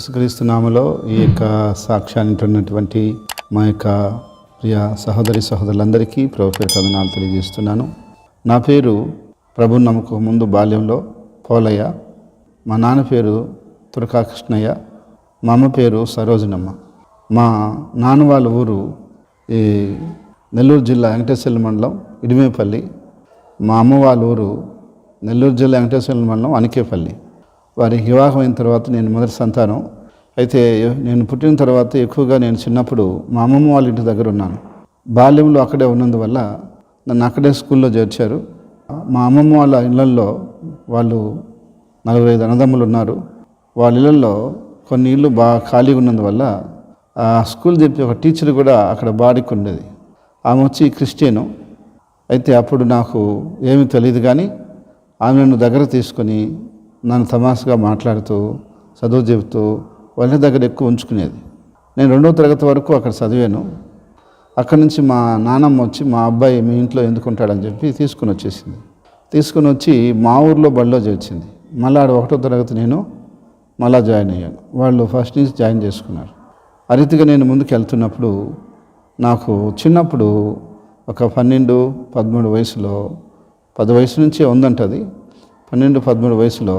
యేసుక్రీస్తు నామములో ఈ యొక్క సాక్ష్యాన్ని వింటున్నటువంటి మా యొక్క ప్రియ సహోదరులందరికీ ప్రభుపేట వందనాలు తెలియజేస్తున్నాను. నా పేరు ప్రభుని నమ్మకం ముందు బాల్యంలో పోలయ్య, మా నాన్న పేరు తురకా కృష్ణయ్య, మా అమ్మ పేరు సరోజనమ్మ. మా నాన్న వాళ్ళ ఊరు ఈ నెల్లూరు జిల్లా వెంకటేశ్వర మండలం ఇడిమేపల్లి. మా అమ్మ వాళ్ళ ఊరు నెల్లూరు జిల్లా వెంకటేశ్వర మండలం అనికేపల్లి. వారికి వివాహం అయిన తర్వాత నేను మొదటి సంతానం. అయితే నేను పుట్టిన తర్వాత ఎక్కువగా నేను చిన్నప్పుడు మా అమ్మమ్మ వాళ్ళ ఇంటి దగ్గర ఉన్నాను. బాల్యంలో అక్కడే ఉన్నందువల్ల నన్ను అక్కడే స్కూల్లో చేర్చారు. మా అమ్మమ్మ వాళ్ళ ఇళ్ళల్లో వాళ్ళు 4-5 అన్నదమ్ములు ఉన్నారు. వాళ్ళ ఇళ్ళల్లో కొన్ని ఇళ్ళు బాగా ఖాళీగా ఉన్నందువల్ల ఆ స్కూల్ చెప్పి ఒక టీచర్ కూడా అక్కడ బాడికి ఉండేది. ఆమె వచ్చి క్రిస్టియను. అయితే అప్పుడు నాకు ఏమీ తెలియదు, కానీ ఆమె నన్ను దగ్గర తీసుకొని నన్ను తమాషగా మాట్లాడుతూ చదువు చెబుతూ వాళ్ళ దగ్గర ఎక్కువ ఉంచుకునేది. నేను 2వ తరగతి వరకు అక్కడ చదివాను. అక్కడి నుంచి మా నాన్నమ్మ వచ్చి మా అబ్బాయి మీ ఇంట్లో ఎందుకుంటాడని చెప్పి తీసుకుని వచ్చేసింది. తీసుకుని వచ్చి మా ఊర్లో బడిలో చేర్చింది. మళ్ళీ 1వ తరగతి నేను మళ్ళా జాయిన్ అయ్యాను. వాళ్ళు ఫస్ట్ నుంచి జాయిన్ చేసుకున్నారు. ఆ రీతిగా నేను ముందుకు వెళ్తున్నప్పుడు నాకు చిన్నప్పుడు ఒక 12-13 వయసులో, 10 వయసు నుంచే ఉందంటది, 12-13 వయసులో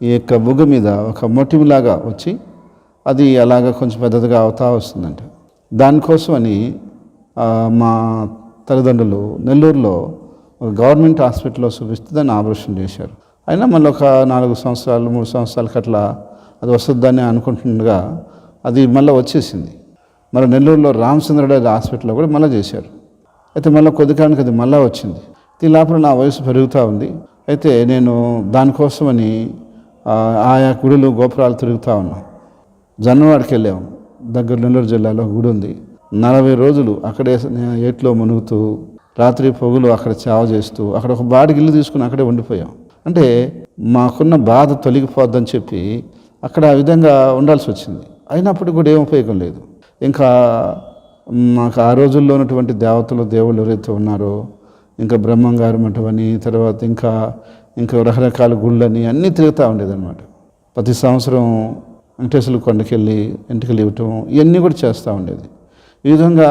ఈ యొక్క బుగ్గ మీద ఒక మొటిమిలాగా వచ్చి అది అలాగా కొంచెం పెద్దదిగా అవుతా వస్తుందంట. దానికోసమని మా తల్లిదండ్రులు నెల్లూరులో గవర్నమెంట్ హాస్పిటల్లో చూపిస్తే దాన్ని ఆపరేషన్ చేశారు. అయినా మళ్ళీ ఒక 4 సంవత్సరాలు 3 సంవత్సరాలకి అట్లా అది వస్తుందని అనుకుంటుండగా అది మళ్ళీ వచ్చేసింది. మరి నెల్లూరులో రామచంద్రరావు హాస్పిటల్లో కూడా మళ్ళీ చేశారు. అయితే మళ్ళీ కొద్ది కాలానికి అది మళ్ళీ వచ్చింది. ఈ లోపల నా వయసు పెరుగుతూ ఉంది. అయితే నేను దానికోసమని ఆయా గుడులు గోపురాలు తిరుగుతూ ఉన్నాం. జొన్నవాడికి వెళ్ళాము. దగ్గర నెల్లూరు జిల్లాలో గుడి ఉంది. 40 రోజులు అక్కడే ఏట్లో మునుగుతూ రాత్రి పొగులు అక్కడ సేవ చేస్తూ అక్కడ ఒక బాడికి ఇల్లు తీసుకుని అక్కడే ఉండిపోయాం. అంటే మాకున్న బాధ తొలగిపోద్దని చెప్పి అక్కడ ఆ విధంగా ఉండాల్సి వచ్చింది. అయినప్పటికీ కూడా ఏం ఉపయోగం లేదు. ఇంకా మాకు ఆ రోజుల్లో ఉన్నటువంటి దేవతలు దేవుళ్ళు ఎవరైతే ఉన్నారో, ఇంకా బ్రహ్మంగారు మఠమని, తర్వాత ఇంకా రకరకాల గుళ్ళని అన్నీ తిరుగుతూ ఉండేదన్నమాట. ప్రతి సంవత్సరం వెంకటేశ్వర కొండకెళ్ళి ఎంటికలు ఇవ్వటం ఇవన్నీ కూడా చేస్తూ ఉండేది. ఈ విధంగా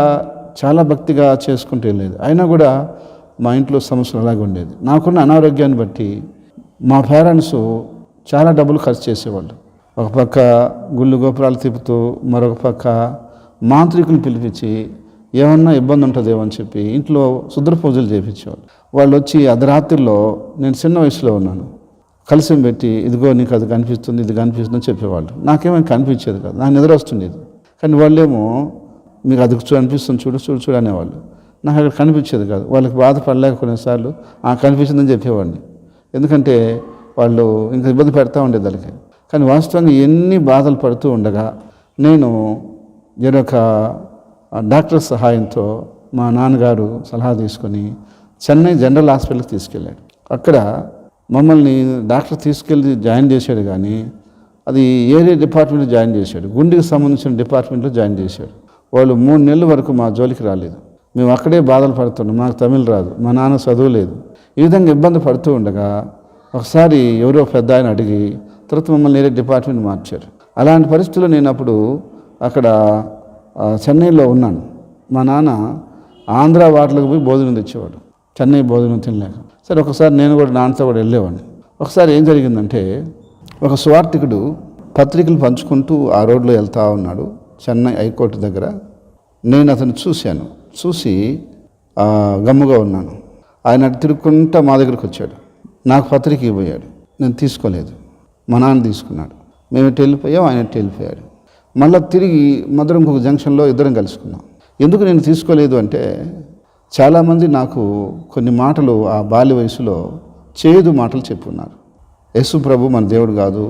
చాలా భక్తిగా చేసుకుంటూ వెళ్ళేది. అయినా కూడా మా ఇంట్లో సమస్యలు అలాగే ఉండేది. నాకున్న అనారోగ్యాన్ని బట్టి మా పేరెంట్స్ చాలా డబ్బులు ఖర్చు చేసేవాళ్ళు. ఒక పక్క గుళ్ళు గోపురాలు తిప్పుతూ, మరొక పక్క మాంత్రికులు పిలిపించి ఏమన్నా ఇబ్బంది ఉంటుందేమో అని చెప్పి ఇంట్లో శుద్ర పూజలు చేయించేవాళ్ళు. వాళ్ళు వచ్చి అర్ధరాత్రిలో, నేను చిన్న వయసులో ఉన్నాను, కలిసి పెట్టి ఇదిగో నీకు అది కనిపిస్తుంది, ఇది కనిపిస్తుంది అని చెప్పేవాళ్ళు. నాకేమైనా కనిపించేది కాదు, నాకు నిద్ర వస్తుండేది. కానీ వాళ్ళేమో మీకు అది అనిపిస్తుంది, చూడు అనేవాళ్ళు. నాకు అక్కడ కనిపించేది కాదు. వాళ్ళకి బాధపడలేక కొన్నిసార్లు కనిపించిందని చెప్పేవాడిని. ఎందుకంటే వాళ్ళు ఇంకా ఇబ్బంది పెడతా ఉండేది వాళ్ళకి. కానీ వాస్తవంగా ఎన్ని బాధలు పడుతూ ఉండగా నేను వేరొక డాక్టర్ సహాయంతో మా నాన్నగారు సలహా తీసుకొని చెన్నై జనరల్ హాస్పిటల్కి తీసుకెళ్ళాడు. అక్కడ మమ్మల్ని డాక్టర్ తీసుకెళ్ళి జాయిన్ చేశాడు, కానీ అది ఏరియా డిపార్ట్మెంట్లో జాయిన్ చేశాడు. గుండెకి సంబంధించిన డిపార్ట్మెంట్లో జాయిన్ చేశాడు. వాళ్ళు 3 నెలల వరకు మా జోలికి రాలేదు. మేము అక్కడే బాధలు పడుతున్నాం. మాకు తమిళ్ రాదు, మా నాన్న చదువు లేదు. ఈ విధంగా ఇబ్బంది పడుతూ ఉండగా ఒకసారి ఎవరో పెద్ద ఆయన అడిగి తర్వాత మమ్మల్ని ఏరియా డిపార్ట్మెంట్ మార్చారు. అలాంటి పరిస్థితుల్లో నేను అప్పుడు అక్కడ చెన్నైలో ఉన్నాను. మా నాన్న ఆంధ్ర వాటలకు పోయి భోజనం తెచ్చేవాడు, చెన్నై భోజనం తినలేక. సరే ఒకసారి నేను కూడా నాన్నతో కూడా వెళ్ళేవాడిని. ఒకసారి ఏం జరిగిందంటే, ఒక స్వార్థికుడు పత్రికలు పంచుకుంటూ ఆ రోడ్లో వెళ్తూ ఉన్నాడు చెన్నై హైకోర్టు దగ్గర. నేను అతను చూశాను. చూసి గమ్ముగా ఉన్నాను. ఆయన తిరుగుకుంటా మా దగ్గరికి వచ్చాడు. నాకు పత్రిక ఇవ్వబోయాడు. నేను తీసుకోలేదు. మా నాన్న తీసుకున్నాడు. మేము ఇటు వెళ్ళిపోయాం, ఆయన ఇటు వెళ్ళిపోయాడు. మళ్ళీ తిరిగి మధురం ఇంకొక జంక్షన్లో ఇద్దరం కలుసుకున్నాం. ఎందుకు నేను తీసుకోలేదు అంటే, చాలామంది నాకు కొన్ని మాటలు ఆ బాల్య వయసులో చేదు మాటలు చెప్పున్నారు. యేసు ప్రభు మన దేవుడు కాదు,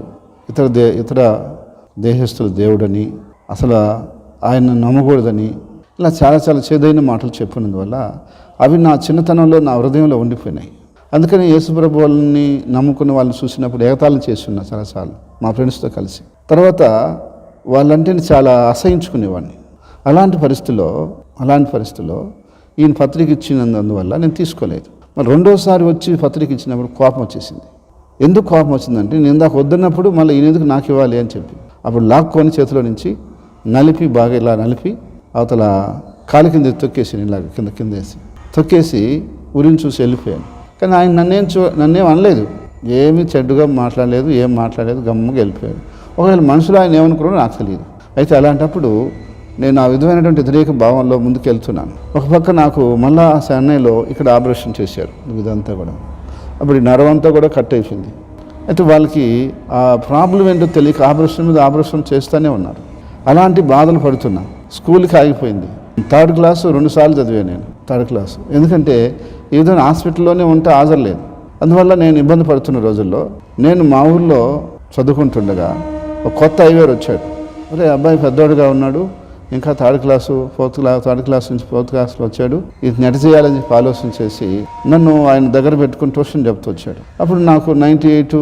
ఇతర దేశస్తుల దేవుడని, అసలు ఆయన నమ్మకూడదని, ఇలా చాలా చేదైన మాటలు చెప్పినందువల్ల అవి నా చిన్నతనంలో నా హృదయంలో ఉండిపోయినాయి. అందుకని యేసు ప్రభు వాళ్ళని నమ్ముకున్న వాళ్ళని చూసినప్పుడు ఎగతాళం చేస్తున్నా చాలాసార్లు మా ఫ్రెండ్స్తో కలిసి. తర్వాత వాళ్ళంటే చాలా అసహించుకునేవాడిని. అలాంటి పరిస్థితుల్లో ఈయన పత్రిక ఇచ్చినందువల్ల నేను తీసుకోలేదు. మరి 2వసారి వచ్చి పత్రిక ఇచ్చినప్పుడు కోపం వచ్చేసింది. ఎందుకు కోపం వచ్చిందంటే, నేను ఇందాక వద్దన్నప్పుడు మళ్ళీ ఈయన ఎందుకు నాకు ఇవ్వాలి అని చెప్పి. అప్పుడు లాక్కొని చేతిలో నుంచి నలిపి బాగా ఇలా నలిపి అవతల కాలి కింద తొక్కేసి ఇలాగ కింద వేసి తొక్కేసి ఊరిని చూసి వెళ్ళిపోయాను. కానీ ఆయన నన్నేం అనలేదు, ఏమీ చెడ్డుగా మాట్లాడలేదు, ఏం మాట్లాడలేదు, గమ్మగా వెళ్ళిపోయాడు. ఒకవేళ మనుషులు ఆయన ఏమనుకున్నారో నాకు తెలియదు. అయితే అలాంటప్పుడు నేను ఆ విధమైనటువంటి వ్యతిరేక భావంలో ముందుకు వెళ్తున్నాను. ఒక పక్క నాకు మళ్ళా చెన్నైలో ఇక్కడ ఆపరేషన్ చేశారు ఇదంతా కూడా. అప్పుడు ఈ నరం అంతా కూడా కట్ అయిపోయింది. అయితే వాళ్ళకి ఆ ప్రాబ్లం ఏంటో తెలియక ఆపరేషన్ మీద ఆపరేషన్ చేస్తూనే ఉన్నారు. అలాంటి బాధలు పడుతున్నా. స్కూల్కి ఆగిపోయింది. 3rd క్లాసు 2 సార్లు చదివాను నేను 3rd క్లాసు. ఎందుకంటే ఈ విధంగా హాస్పిటల్లోనే ఉంటే హాజరులేదు. అందువల్ల నేను ఇబ్బంది పడుతున్న రోజుల్లో నేను మా ఊళ్ళో చదువుకుంటుండగా ఒక కొత్త అయ్యగారు వచ్చాడు. అరే అబ్బాయి పెద్దోడుగా ఉన్నాడు, ఇంకా 3rd క్లాసు 3rd క్లాస్ నుంచి 4th క్లాస్లో వచ్చాడు, ఇది నెట్ చేయాలని చెప్పి ఆలోచన చేసి నన్ను ఆయన దగ్గర పెట్టుకుని ట్యూషన్ చెప్తూ వచ్చాడు. అప్పుడు నాకు 98,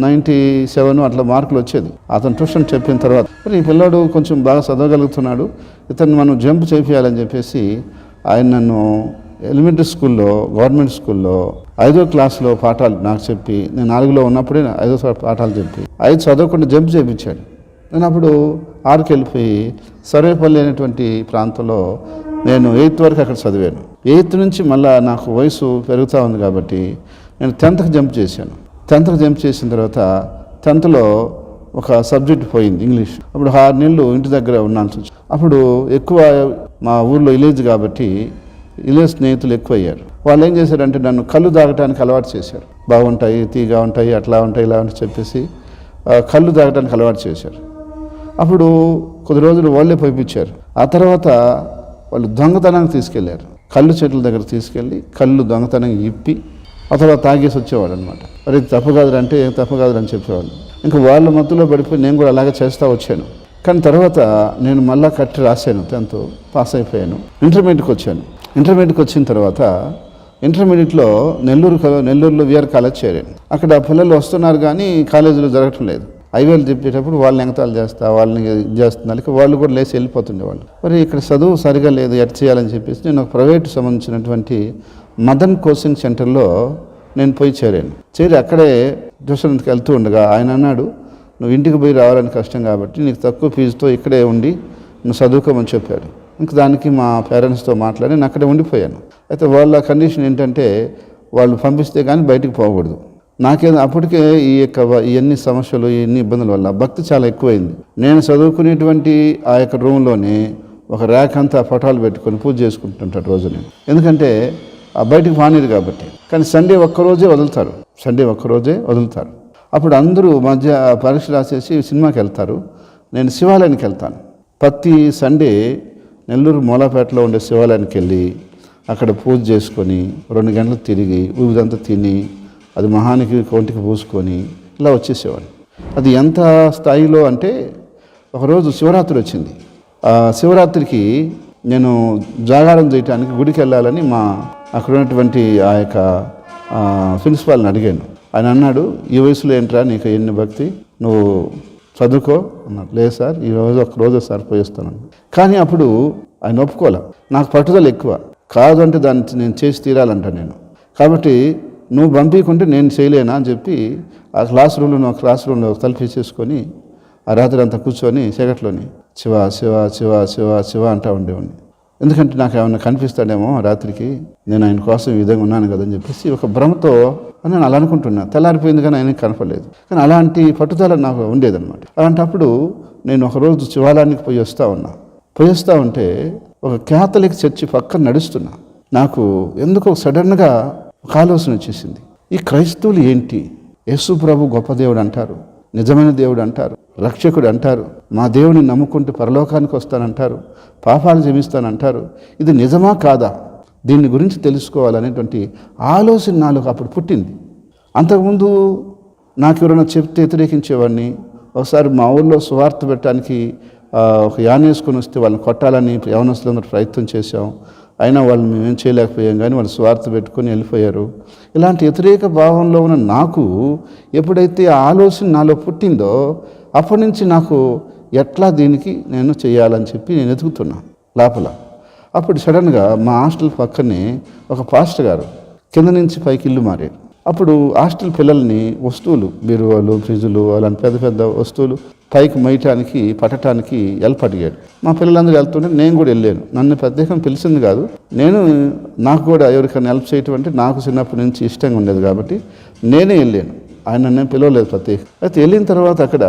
97 అట్లా మార్కులు వచ్చేది. అతను ట్యూషన్ చెప్పిన తర్వాత మరి ఈ పిల్లాడు కొంచెం బాగా చదవగలుగుతున్నాడు, ఇతన్ని మనం జంప్ చేయాలని చెప్పేసి ఆయన నన్ను ఎలిమెంటరీ స్కూల్లో, గవర్నమెంట్ స్కూల్లో 5వ క్లాస్లో పాఠాలు నాకు చెప్పి, నేను 4లో ఉన్నప్పుడే 5వ పాఠాలు చెప్పి 5 చదవకుండా జంప్ చేయించాడు. నేను అప్పుడు 6కి వెళ్ళిపోయి సర్వేపల్లి అనేటువంటి ప్రాంతంలో నేను 8th వరకు అక్కడ చదివాను. 8th నుంచి మళ్ళీ నాకు వయసు పెరుగుతూ ఉంది కాబట్టి నేను 10th జంప్ చేశాను. 10th జంప్ చేసిన తర్వాత 10thలో ఒక సబ్జెక్ట్ పోయింది, ఇంగ్లీష్. అప్పుడు 6 నెలలు ఇంటి దగ్గర ఉన్నాల్సి వచ్చింది. అప్పుడు ఎక్కువ మా ఊర్లో విలేజ్ కాబట్టి విలేజ్ స్నేహితులు ఎక్కువ అయ్యారు. వాళ్ళు ఏం చేశారంటే నన్ను కళ్ళు తాగటానికి అలవాటు చేశారు. బాగుంటాయి, తీగా ఉంటాయి, అట్లా ఉంటాయి, ఇలా ఉంటాయి చెప్పేసి కళ్ళు తాగటానికి అలవాటు చేశారు. అప్పుడు కొద్ది రోజులు వాళ్ళే పంపించారు. ఆ తర్వాత వాళ్ళు దొంగతనానికి తీసుకెళ్లారు. కళ్ళు చెట్ల దగ్గర తీసుకెళ్ళి కళ్ళు దొంగతనంగా ఇప్పి ఆ తర్వాత తాగేసి వచ్చేవాడు అనమాట. మరి తప్పు కాదురా అంటే ఏం తప్పు కాదురని చెప్పేవాళ్ళు. ఇంకా వాళ్ళ మధ్యలో పడిపోయి నేను కూడా అలాగే చేస్తూ వచ్చాను. కానీ తర్వాత నేను మళ్ళా కట్టి రాశాను, 10th పాస్ అయిపోయాను. ఇంటర్మీడియట్కి వచ్చాను. ఇంటర్మీడియట్కి వచ్చిన తర్వాత ఇంటర్మీడియట్లో నెల్లూరులో విఆర్ కాలేజ్ చేరాను. అక్కడ పిల్లలు వస్తున్నారు కానీ కాలేజీలో జరగటం లేదు. ఐవేలు చెప్పేటప్పుడు వాళ్ళని ఎగతాలు చేస్తా, వాళ్ళని చేస్తున్నారు, వాళ్ళు కూడా లేచి వెళ్ళిపోతుండేవాళ్ళు. మరి ఇక్కడ చదువు సరిగా లేదు, ఎట్ చేయాలని చెప్పేసి నేను ఒక ప్రైవేట్ సంబంధించినటువంటి మదన్ కోచింగ్ సెంటర్లో నేను పోయి చేరాను. చేరి అక్కడే ట్యూషన్కి వెళ్తూ ఉండగా ఆయన అన్నాడు, నువ్వు ఇంటికి పోయి రావాలని కష్టం కాబట్టి నీకు తక్కువ ఫీజుతో ఇక్కడే ఉండి నువ్వు చదువుకోమని చెప్పాడు. ఇంక దానికి మా పేరెంట్స్తో మాట్లాడి నేను అక్కడే ఉండిపోయాను. అయితే వాళ్ళ కండిషన్ ఏంటంటే వాళ్ళు పంపిస్తే కానీ బయటికి పోకూడదు. నాకేదో అప్పటికే ఇవన్నీ సమస్యలు, ఇవన్నీ ఇబ్బందుల వల్ల భక్తి చాలా ఎక్కువైంది. నేను చదువుకునేటువంటి ఆ యొక్క రూమ్లోనే ఒక ర్యాక్ అంతా ఫోటోలు పెట్టుకొని పూజ చేసుకుంటుంటాడు రోజు నేను. ఎందుకంటే ఆ బయటికి పానీరు కాబట్టి. కానీ సండే ఒక్కరోజే వదులుతారు. అప్పుడు అందరూ మధ్య పరీక్ష రాసేసి సినిమాకి వెళ్తారు. నేను శివాలయానికి వెళ్తాను. ప్రతి సండే నెల్లూరు మూలాపేటలో ఉండే శివాలయానికి వెళ్ళి అక్కడ పూజ చేసుకొని 2 గంటలు తిరిగి ఊపిదంతా తిని అది మహానికి ఒంటికి పూసుకొని ఇలా వచ్చేసేవాడిని. అది ఎంత స్థాయిలో అంటే ఒకరోజు శివరాత్రి వచ్చింది. ఆ శివరాత్రికి నేను జాగారం చేయటానికి గుడికి వెళ్ళాలని అక్కడ ఉన్నటువంటి ఆ యొక్క ప్రిన్సిపాల్ని అడిగాను. ఆయన అన్నాడు, ఈ వయసులో ఏంట్రా నీకు ఎన్ని భక్తి, నువ్వు చదువుకో అన్నాడు. లేదు సార్, ఒకరోజు సార్ పోయిస్తాను. కానీ అప్పుడు ఆయన ఒప్పుకోలే. నాకు పట్టుదల ఎక్కువ కాదు, అంటే దాన్ని నేను చేసి తీరాలంట నేను. కాబట్టి నువ్వు పంపించుకుంటే నేను చేయలేనా అని చెప్పి ఆ క్లాస్ రూమ్లో తలుపేసేసుకొని ఆ రాత్రి అంతా కూర్చొని చీకట్లోని శివ శివ శివ శివ శివ అంటూ ఉండేవాడిని. ఎందుకంటే నాకు ఏమైనా కనిపిస్తాడేమో రాత్రికి, నేను ఆయన కోసం ఈ విధంగా ఉన్నాను కదని చెప్పేసి ఒక భ్రమతో నేను అలా అనుకుంటున్నా. తెల్లారిపోయింది కానీ ఆయనకి కనపడలేదు. కానీ అలాంటి పట్టుదల నాకు ఉండేదన్నమాట. అలాంటప్పుడు నేను ఒకరోజు శివాలయానికి పోయి వస్తూ ఉంటే ఒక క్యాథలిక్ చర్చి పక్కన నడుస్తున్నా. నాకు ఎందుకో సడన్గా ఒక ఆలోచన వచ్చేసింది. ఈ క్రైస్తవులు ఏంటి, యేసు ప్రభు గొప్ప దేవుడు అంటారు, నిజమైన దేవుడు అంటారు, రక్షకుడు అంటారు, మా దేవుని నమ్ముకుంటూ పరలోకానికి వస్తానంటారు, పాపాలు క్షమిస్తానంటారు, ఇది నిజమా కాదా, దీని గురించి తెలుసుకోవాలనేటువంటి ఆలోచన నాలో అప్పుడు పుట్టింది. అంతకుముందు నాకు ఎవరైనా చెప్తే వ్యతిరేకించేవాడిని. ఒకసారి మా ఊళ్ళో సువార్త పెట్టడానికి ఒక యాన్ వేసుకొని వస్తే వాళ్ళని కొట్టాలని యవనస్తులందరూ ప్రయత్నం చేశాం. అయినా వాళ్ళు మేమేం చేయలేకపోయాం, కానీ వాళ్ళు స్వార్థ పెట్టుకొని వెళ్ళిపోయారు. ఇలాంటి వ్యతిరేక భావంలో ఉన్న నాకు ఎప్పుడైతే ఆ ఆలోచన నాలో పుట్టిందో అప్పటి నుంచి నాకు ఎట్లా దీనికి నేను చేయాలని చెప్పి నేను ఎదుగుతున్నా లోపల. అప్పుడు సడన్గా మా హాస్టల్ పక్కనే ఒక పాస్టర్ గారు కింద నుంచి పైకి ఇల్లు మారారు. అప్పుడు హాస్టల్ పిల్లల్ని వస్తువులు బీరువాలు ఫ్రిడ్జులు అలాంటి పెద్ద పెద్ద వస్తువులు పైకి మొయ్యటానికి పట్టడానికి హెల్ప్ అడిగాడు. మా పిల్లలందరూ వెళ్తుంటే నేను కూడా వెళ్ళాను. నన్ను ప్రత్యేకంగా పిలిచింది కాదు, నాకు కూడా ఎవరికైనా హెల్ప్ చేయటం అంటే నాకు చిన్నప్పటి నుంచి ఇష్టంగా ఉండేది కాబట్టి నేనే వెళ్ళాను. ఆయన నేను పిలవలేదు ప్రత్యేక. అయితే వెళ్ళిన తర్వాత అక్కడ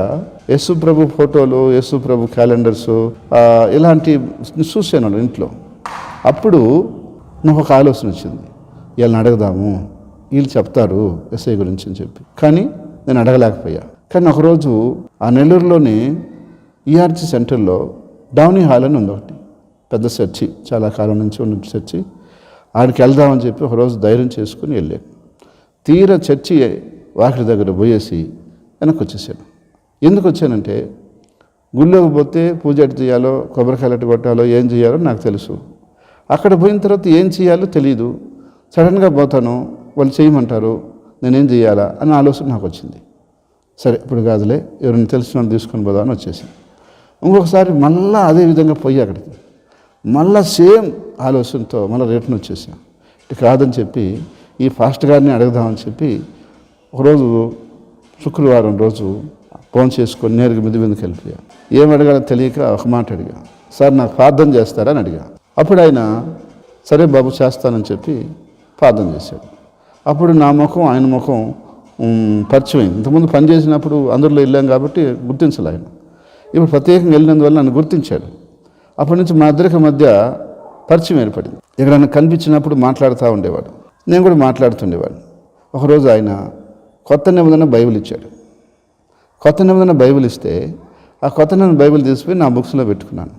యేసు ప్రభు ఫోటోలు, యేసు ప్రభు క్యాలెండర్స్ ఇలాంటి చూశాను ఇంట్లో. అప్పుడు నాకు ఒక ఆలోచన వచ్చింది, వీళ్ళని అడగదాము, వీళ్ళు చెప్తారు ఎస్ఐ గురించి అని చెప్పి. కానీ నేను అడగలేకపోయా. కానీ ఒకరోజు ఆ నెల్లూరులోని ఈఆర్జీ సెంటర్లో డౌనీ హాల్ అని ఉంది ఒకటి, పెద్ద చర్చి, చాలా కాలం నుంచి ఉన్న చర్చి. ఆడికి వెళ్దామని చెప్పి ఒకరోజు ధైర్యం చేసుకుని వెళ్ళాను. తీరా చర్చి వాకిలి దగ్గర పోయేసి వెనక్కి వచ్చేసాను. ఎందుకు వచ్చానంటే గుళ్ళోకి పోతే పూజ ఎట్టు చేయాలో, కొబ్బరికాయలు ఎట్టు కొట్టాలో, ఏం చేయాలో నాకు తెలుసు. అక్కడ పోయిన తర్వాత ఏం చేయాలో తెలీదు. సడన్గా పోతాను, వాళ్ళు చేయమంటారు, నేనేం చేయాలా అన్న ఆలోచన నాకు వచ్చింది. సరే ఇప్పుడు కాదులే, ఎవరైనా తెలిసిన వాళ్ళు తీసుకొని పోదామని వచ్చేసి ఇంకొకసారి మళ్ళీ అదే విధంగా పోయి అక్కడికి మళ్ళీ సేమ్ ఆలోచనతో మళ్ళీ రిటర్న్ వచ్చేసాను. ఇటు కాదని చెప్పి ఈ ఫాస్ట్ గారిని అడుగుదామని చెప్పి ఒకరోజు శుక్రవారం రోజు ఫోన్ చేసుకొని నేరుగా మీదకి వెళ్ళిపోయా. ఏం అడగాలో తెలియక ఒక మాట అడిగా, సార్ నాకు ప్రార్థన చేస్తారా అని అడిగా. అప్పుడు ఆయన సరే బాబు చేస్తానని చెప్పి ప్రార్థన చేశాడు. అప్పుడు నా ముఖం ఆయన ముఖం పరిచయం. ఇంతకుముందు పని చేసినప్పుడు అందరిలో వెళ్ళాం కాబట్టి గుర్తించాలి ఆయన. ఇప్పుడు ప్రత్యేకంగా వెళ్ళినందువల్ల నన్ను గుర్తించాడు. అప్పటి నుంచి మా ఇద్దరికి మధ్య పరిచయం ఏర్పడింది. ఎక్కడైనా కనిపించినప్పుడు మాట్లాడుతూ ఉండేవాడు, నేను కూడా మాట్లాడుతుండేవాడు. ఒకరోజు ఆయన కొత్త నిబంధన బైబిల్ ఇచ్చాడు. కొత్త నిబంధన బైబిల్ ఇస్తే ఆ కొత్త నిబంధన బైబిల్ తీసుకుని నా బుక్స్లో పెట్టుకున్నాను.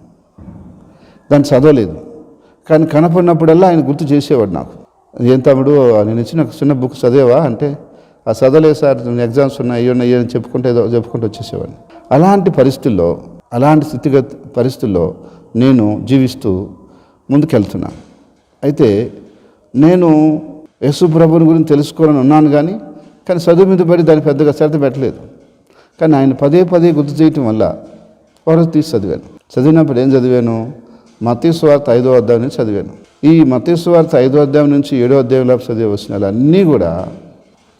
దాన్ని చదవలేదు, కానీ కనపడినప్పుడల్లా ఆయన గుర్తు చేసేవాడు నాకు. ఏం తమ్ముడు నేను ఇచ్చిన చిన్న బుక్ చదివావా అంటే, ఆ చదవలేదు సార్, ఎగ్జామ్స్ ఉన్నాయి అని చెప్పుకుంటూ వచ్చేసేవాడిని. అలాంటి పరిస్థితుల్లో, అలాంటి స్థితిగత పరిస్థితుల్లో నేను జీవిస్తూ ముందుకెళ్తున్నాను. అయితే నేను యేసు ప్రభుని గురించి తెలుసుకోవాలని ఉన్నాను, కానీ చదువు మీద పడి దాన్ని పెద్దగా శ్రద్ధ పెట్టలేదు. కానీ ఆయన పదే పదే గుర్తు చేయటం వల్ల ఒకరోజు తీసి చదివాను. చదివినప్పుడు ఏం చదివాను? మత్తయి సువార్త 5వ అధ్యాయం నుంచి చదివాను. ఈ మత్తయి సువార్త 5వ అధ్యాయం నుంచి 7వ అధ్యాయంలో చదివే వచనాలు అన్నీ కూడా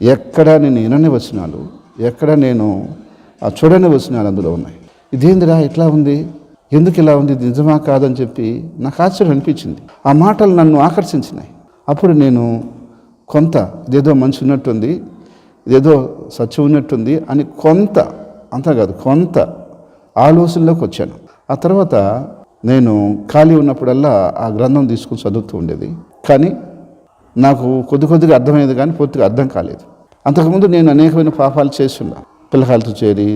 ఎక్కడ నేను వినని వచనాలు, ఎక్కడ నేను చూడని వచనాలు అందులో ఉన్నాయి. ఇదేందిరా ఇట్లా ఉంది, ఎందుకు ఇలా ఉంది, ఇది నిజమా కాదని చెప్పి నాకు ఆశ్చర్యం అనిపించింది. ఆ మాటలు నన్ను ఆకర్షించినాయి. అప్పుడు నేను కొంత ఇదేదో మంచి ఉన్నట్టుంది, ఇదేదో సత్యం ఉన్నట్టుంది అని కొంత ఆలోచనలోకి వచ్చాను. ఆ తర్వాత నేను ఖాళీ ఉన్నప్పుడల్లా ఆ గ్రంథం తీసుకుని చదువుతూ ఉండేది. కానీ నాకు కొద్దిగా అర్థమయ్యేది, కానీ పూర్తిగా అర్థం కాలేదు. అంతకుముందు నేను అనేకమైన పాపాలు చేస్తున్నా, పిల్లకాయలతో చేరి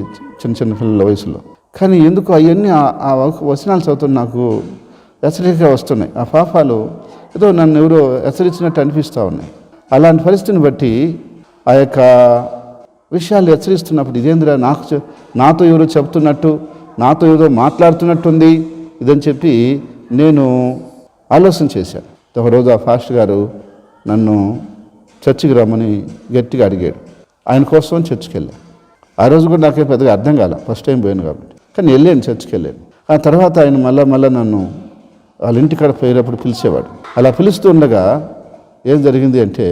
చిన్న పిల్లల వయసులో. కానీ ఎందుకు అవన్నీ ఆ వచనాలు చదువుతున్న నాకు హెచ్చరికగా వస్తున్నాయి. ఆ పాపాలు ఏదో నన్ను ఎవరో హెచ్చరించినట్టు అనిపిస్తూ ఉన్నాయి. అలాంటి పరిస్థితిని బట్టి ఆ యొక్క విషయాలు హెచ్చరిస్తున్నప్పుడు ఇదేంద్రా నాతో ఎవరో చెప్తున్నట్టు, నాతో ఏదో మాట్లాడుతున్నట్టుంది ఇదని చెప్పి నేను ఆలోచన చేశాను. ఒకరోజు ఆ ఫాస్ట్ గారు నన్ను చర్చికి రమ్మని గట్టిగా అడిగాడు. ఆయన కోసం చర్చికి వెళ్ళాను. ఆ రోజు కూడా నాకే పెద్దగా అర్థం కాల, ఫస్ట్ టైం పోయాను కాబట్టి. కానీ వెళ్ళాను, చర్చికి వెళ్ళాను. ఆ తర్వాత ఆయన మళ్ళీ నన్ను వాళ్ళ ఇంటికాడ పోయేటప్పుడు పిలిచేవాడు. అలా పిలుస్తూ ఉండగా ఏం జరిగింది అంటే,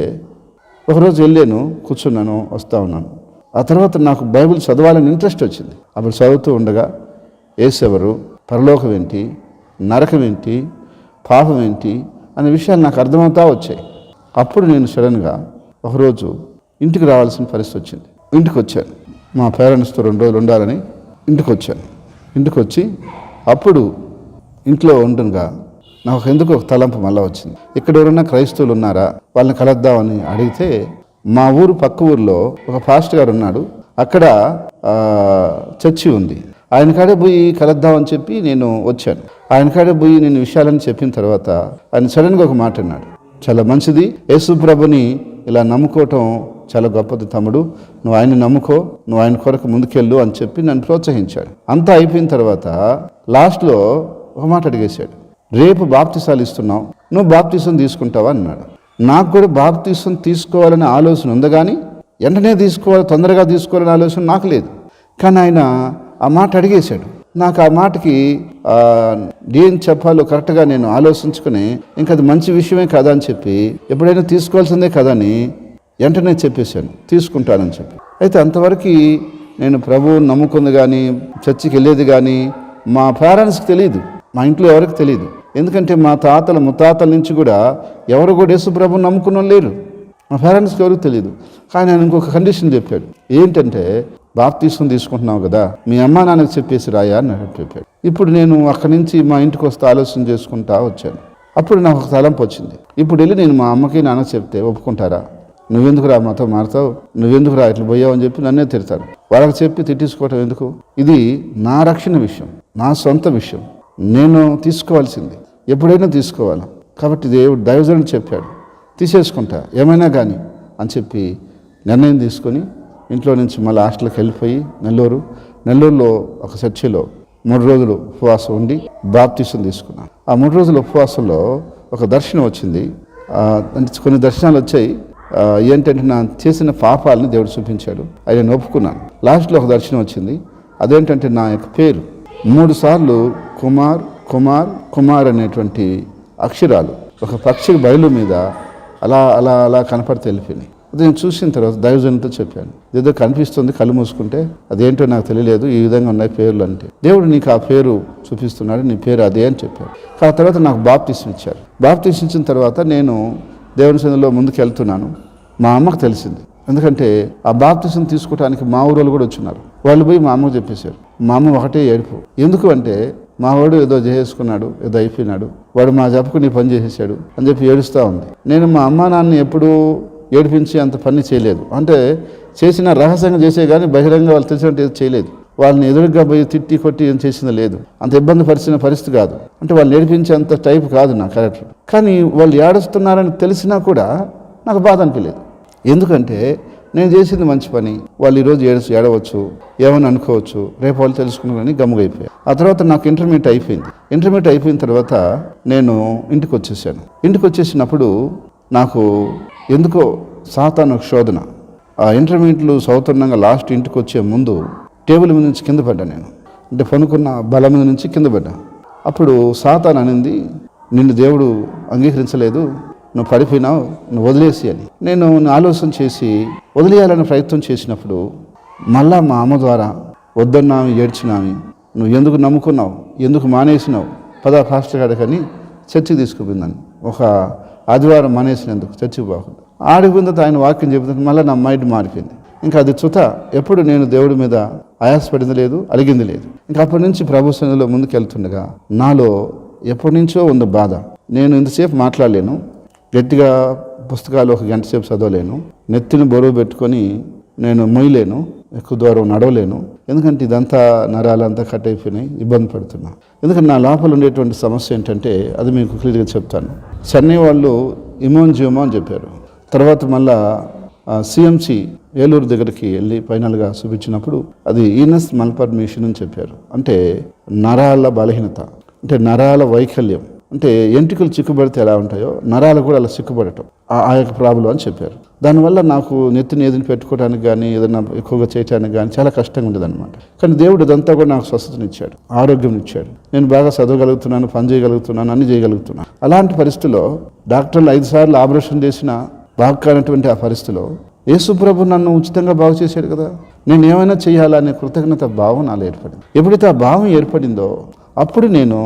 ఒకరోజు వెళ్ళాను, కూర్చున్నాను, వస్తూ ఉన్నాను. ఆ తర్వాత నాకు బైబిల్ చదవాలని ఇంట్రెస్ట్ వచ్చింది. అప్పుడు చదువుతూ ఉండగా యేసెవరు, పరలోకం ఏంటి, నరకం ఏంటి, పాపం ఏంటి అనే విషయాలు నాకు అర్థమవుతా వచ్చాయి. అప్పుడు నేను సడన్గా ఒకరోజు ఇంటికి రావాల్సిన పరిస్థితి వచ్చింది. ఇంటికి వచ్చాను, మా పేరెంట్స్తో 2 రోజులు ఉండాలని ఇంటికి వచ్చాను. ఇంటికి వచ్చి అప్పుడు ఇంట్లో ఉండగా నాకు ఎందుకు ఒక తలంపు మళ్ళీ వచ్చింది. ఇక్కడ ఎవరైనా క్రైస్తవులు ఉన్నారా, వాళ్ళని కలుద్దామని అడిగితే మా ఊరు పక్క ఊరిలో ఒక పాస్ట్ గారు ఉన్నాడు, అక్కడ చర్చి ఉంది, ఆయన కాడే పోయి కలుద్దామని చెప్పి నేను వచ్చాను. ఆయన కాడే పోయి నేను విషయాలని చెప్పిన తర్వాత ఆయన సడన్గా ఒక మాట అన్నాడు, చాలా మంచిది, యేసు ప్రభుని ఇలా నమ్ముకోవటం చాలా గొప్పది తమ్ముడు, నువ్వు ఆయన నమ్ముకో, నువ్వు ఆయన కొరకు ముందుకెళ్ళు అని చెప్పి నన్ను ప్రోత్సహించాడు. అంతా అయిపోయిన తర్వాత లాస్ట్లో ఒక మాట అడిగేశాడు, రేపు బాప్తిసాలు ఇస్తున్నావు, నువ్వు బాప్తిసం తీసుకుంటావా అన్నాడు. నాకు కూడా బాప్తిసం తీసుకోవాలనే ఆలోచన ఉంది, కానీ వెంటనే తొందరగా తీసుకోవాలనే ఆలోచన నాకు లేదు. కానీ ఆయన ఆ మాట అడిగేశాడు. నాకు ఆ మాటకి ఏం చెప్పాలో కరెక్ట్గా నేను ఆలోచించుకుని ఇంకా అది మంచి విషయమే కదా అని చెప్పి, ఎప్పుడైనా తీసుకోవాల్సిందే కదా అని వెంటనే చెప్పేశాను, తీసుకుంటానని చెప్పి. అయితే అంతవరకు నేను ప్రభువుని నమ్ముకుంది కానీ, చర్చికి వెళ్ళేది కానీ మా పేరెంట్స్కి తెలియదు, మా ఇంట్లో ఎవరికి తెలియదు. ఎందుకంటే మా తాతల ముత్తాతల నుంచి కూడా ఎవరు కూడా యేసు ప్రభువుని నమ్ముకున్న లేరు, మా పేరెంట్స్కి ఎవరికి తెలియదు. కానీ ఆయన ఇంకొక కండిషన్ చెప్పాడు. ఏంటంటే, బాప్తీసం తీసుకుంటున్నావు కదా, మీ అమ్మా నాన్నకి చెప్పేసి రాయా అని చెప్పాడు. ఇప్పుడు నేను అక్కడి నుంచి మా ఇంటికి వస్తే ఆలోచన చేసుకుంటా వచ్చాను. అప్పుడు నాకు ఒక తలంపు వచ్చింది. ఇప్పుడు వెళ్ళి నేను మా అమ్మకి నాన్నకి చెప్తే ఒప్పుకుంటారా? నువ్వెందుకు రా మాతో మారుతావు, నువ్వెందుకు రా ఇట్లా పోయావు అని చెప్పి నన్నే తిడతారు. వాళ్ళకి చెప్పి తిట్టించుకోవటం ఎందుకు? ఇది నా రక్షణ విషయం, నా సొంత విషయం, నేను తీసుకోవాల్సింది, ఎప్పుడైనా తీసుకోవాలి. కాబట్టి దేవుడు దైవజనుడు చెప్పాడు, తీసేసుకుంటా ఏమైనా కానీ అని చెప్పి నిర్ణయం తీసుకొని ఇంట్లో నుంచి మళ్ళీ హాస్టల్కి వెళ్ళిపోయి నెల్లూరులో ఒక చర్చిలో 3 రోజులు ఉపవాసం ఉండి బాప్తీసం తీసుకున్నాను. ఆ 3 రోజుల ఉపవాసంలో ఒక దర్శనం వచ్చింది. కొన్ని దర్శనాలు వచ్చాయి. ఏంటంటే నా చేసిన పాపాలని దేవుడు చూపించాడు, అది నేను ఒప్పుకున్నాను. లాస్ట్లో ఒక దర్శనం వచ్చింది. అదేంటంటే నా యొక్క పేరు 3 సార్లు కుమార్ కుమార్ కుమార్ అనేటువంటి అక్షరాలు ఒక పక్షి బయలు మీద అలా అలా అలా కనపడితే వెళ్ళిపోయినాయి. అది నేను చూసిన తర్వాత దైవజనుడితో చెప్పాను, ఏదో కనిపిస్తుంది, కళ్ళు మూసుకుంటే అదేంటో నాకు తెలియలేదు, ఈ విధంగా ఉన్నాయి పేర్లు అంటే. దేవుడు నీకు ఆ పేరు చూపిస్తున్నాడు, నీ పేరు అదే అని చెప్పాడు. ఆ తర్వాత నాకు బాప్తీసం ఇచ్చారు. బాప్తీసం ఇచ్చిన తర్వాత నేను దేవుని సన్నిధిలో ముందుకు వెళ్తున్నాను. మా అమ్మకు తెలిసింది, ఎందుకంటే ఆ బాప్తీసం తీసుకోవడానికి మా ఊరోళ్ళు కూడా వచ్చినారు. వాళ్ళు పోయి మా అమ్మకు చెప్పేశారు. మా అమ్మ ఒకటే ఏడుపు. ఎందుకు అంటే, మా వాడు ఏదో చేసుకున్నాడు, ఏదో అయిపోయినాడు, వాడు మా జపకు నీ పని చేసేసాడు అని చెప్పి ఏడుస్తూ ఉంది. నేను మా అమ్మ నాన్న ఎప్పుడూ ఏడిపించి అంత పని చేయలేదు. అంటే చేసిన రహస్యంగా చేసే కానీ బహిరంగ వాళ్ళు తెలిసినట్టు ఏది చేయలేదు. వాళ్ళని ఎదురుగా పోయి తిట్టి కొట్టి ఏం చేసింది లేదు. అంత ఇబ్బంది పరిచిన పరిస్థితి కాదు. అంటే వాళ్ళు నేర్పించే అంత టైప్ కాదు నా క్యారెక్టర్. కానీ వాళ్ళు ఏడుస్తున్నారని తెలిసినా కూడా నాకు బాధ అనిపించలేదు. ఎందుకంటే నేను చేసింది మంచి పని. వాళ్ళు ఈరోజు ఏడవచ్చు, ఏమని అనుకోవచ్చు, రేపు వాళ్ళు తెలుసుకున్నారని గమ్ముగైపోయాను. ఆ తర్వాత నాకు ఇంటర్మీడియట్ అయిపోయింది. ఇంటర్మీడియట్ అయిపోయిన తర్వాత నేను ఇంటికి వచ్చేసాను. ఇంటికి వచ్చేసినప్పుడు నాకు ఎందుకో సాతాను శోధన. ఆ ఇంటర్మీడియట్లో చదువుతుండగా లాస్ట్ ఇంటికి వచ్చే ముందు టేబుల్ మీద నుంచి కింద పడ్డా. నేను అంటే పనుకున్న బల మీద నుంచి కింద పడ్డా. అప్పుడు సాతాను అనింది, నిన్ను దేవుడు అంగీకరించలేదు, నువ్వు పడిపోయినావు, నువ్వు వదిలేసి అని. నేను ఆలోచన చేసి వదిలేయాలని ప్రయత్నం చేసినప్పుడు మళ్ళా మా అమ్మ ద్వారా వద్దన్నామి, ఏడ్చినామి, నువ్వు ఎందుకు నమ్ముకున్నావు, ఎందుకు మానేసినావు, పాస్టర్ గారికి చర్చికి తీసుకుపోయిందని. ఒక ఆదివారం మానేసినందుకు చర్చికి పోకుండా ఆడిపోయిన తర్వాత ఆయన వాక్యం చెబుతుంటే మళ్ళీ నా మైండ్ మారిపోయింది. ఇంకా అది ఎప్పుడు నేను దేవుడి మీద ఆయాసపడింది లేదు, అడిగింది లేదు. ఇంకా అప్పటి నుంచి ప్రభు సన్నిధిలో ముందుకు వెళ్తుండగా నాలో ఎప్పటి నుంచో ఉంది బాధ. నేను ఇంతసేపు మాట్లాడలేను, గట్టిగా పుస్తకాలు 1 గంట సేపు చదవలేను, నెత్తిని బరువు పెట్టుకొని నేను మొయ్యలేను, ఎక్కువ దూరం నడవలేను. ఎందుకంటే ఇదంతా నరాలంతా కట్ అయిపోయినాయి, ఇబ్బంది పడుతున్నా. ఎందుకంటే నా లోపల ఉండేటువంటి సమస్య ఏంటంటే అది మీకు క్లియర్గా చెప్తాను. చెన్నై వాళ్ళు ఇమోన్జియోమో అని చెప్పారు. తర్వాత మళ్ళా సిఎంసి ఏలూరు దగ్గరికి వెళ్ళి ఫైనల్గా చూపించినప్పుడు అది ఈనస్ మల్పర్మిషన్ అని చెప్పారు. అంటే నరాల బలహీనత, అంటే నరాల వైకల్యం, అంటే ఎంట్రుకలు చిక్కుబడితే ఎలా ఉంటాయో నరాలు కూడా అలా చిక్కుబడటం, ఆ యొక్క ప్రాబ్లం అని చెప్పారు. దానివల్ల నాకు నెత్తిని ఏదైనా పెట్టుకోవడానికి కానీ ఏదైనా ఎక్కువగా చేయడానికి కానీ చాలా కష్టంగా ఉండేది అనమాట. కానీ దేవుడు అదంతా కూడా నాకు స్వస్థతనిచ్చాడు, ఆరోగ్యం ఇచ్చాడు. నేను బాగా చదవగలుగుతున్నాను, పని చేయగలుగుతున్నాను, అన్ని చేయగలుగుతున్నాను. అలాంటి పరిస్థితిలో డాక్టర్లు 5 సార్లు ఆపరేషన్ చేసిన బాగా కానటువంటి ఆ పరిస్థితిలో యేసు ప్రభు నన్ను ఉచితంగా బాగు చేశాడు కదా, నేను ఏమైనా చేయాలనే కృతజ్ఞత భావం నాలో ఏర్పడింది. ఎప్పుడైతే ఆ భావం ఏర్పడిందో అప్పుడు నేను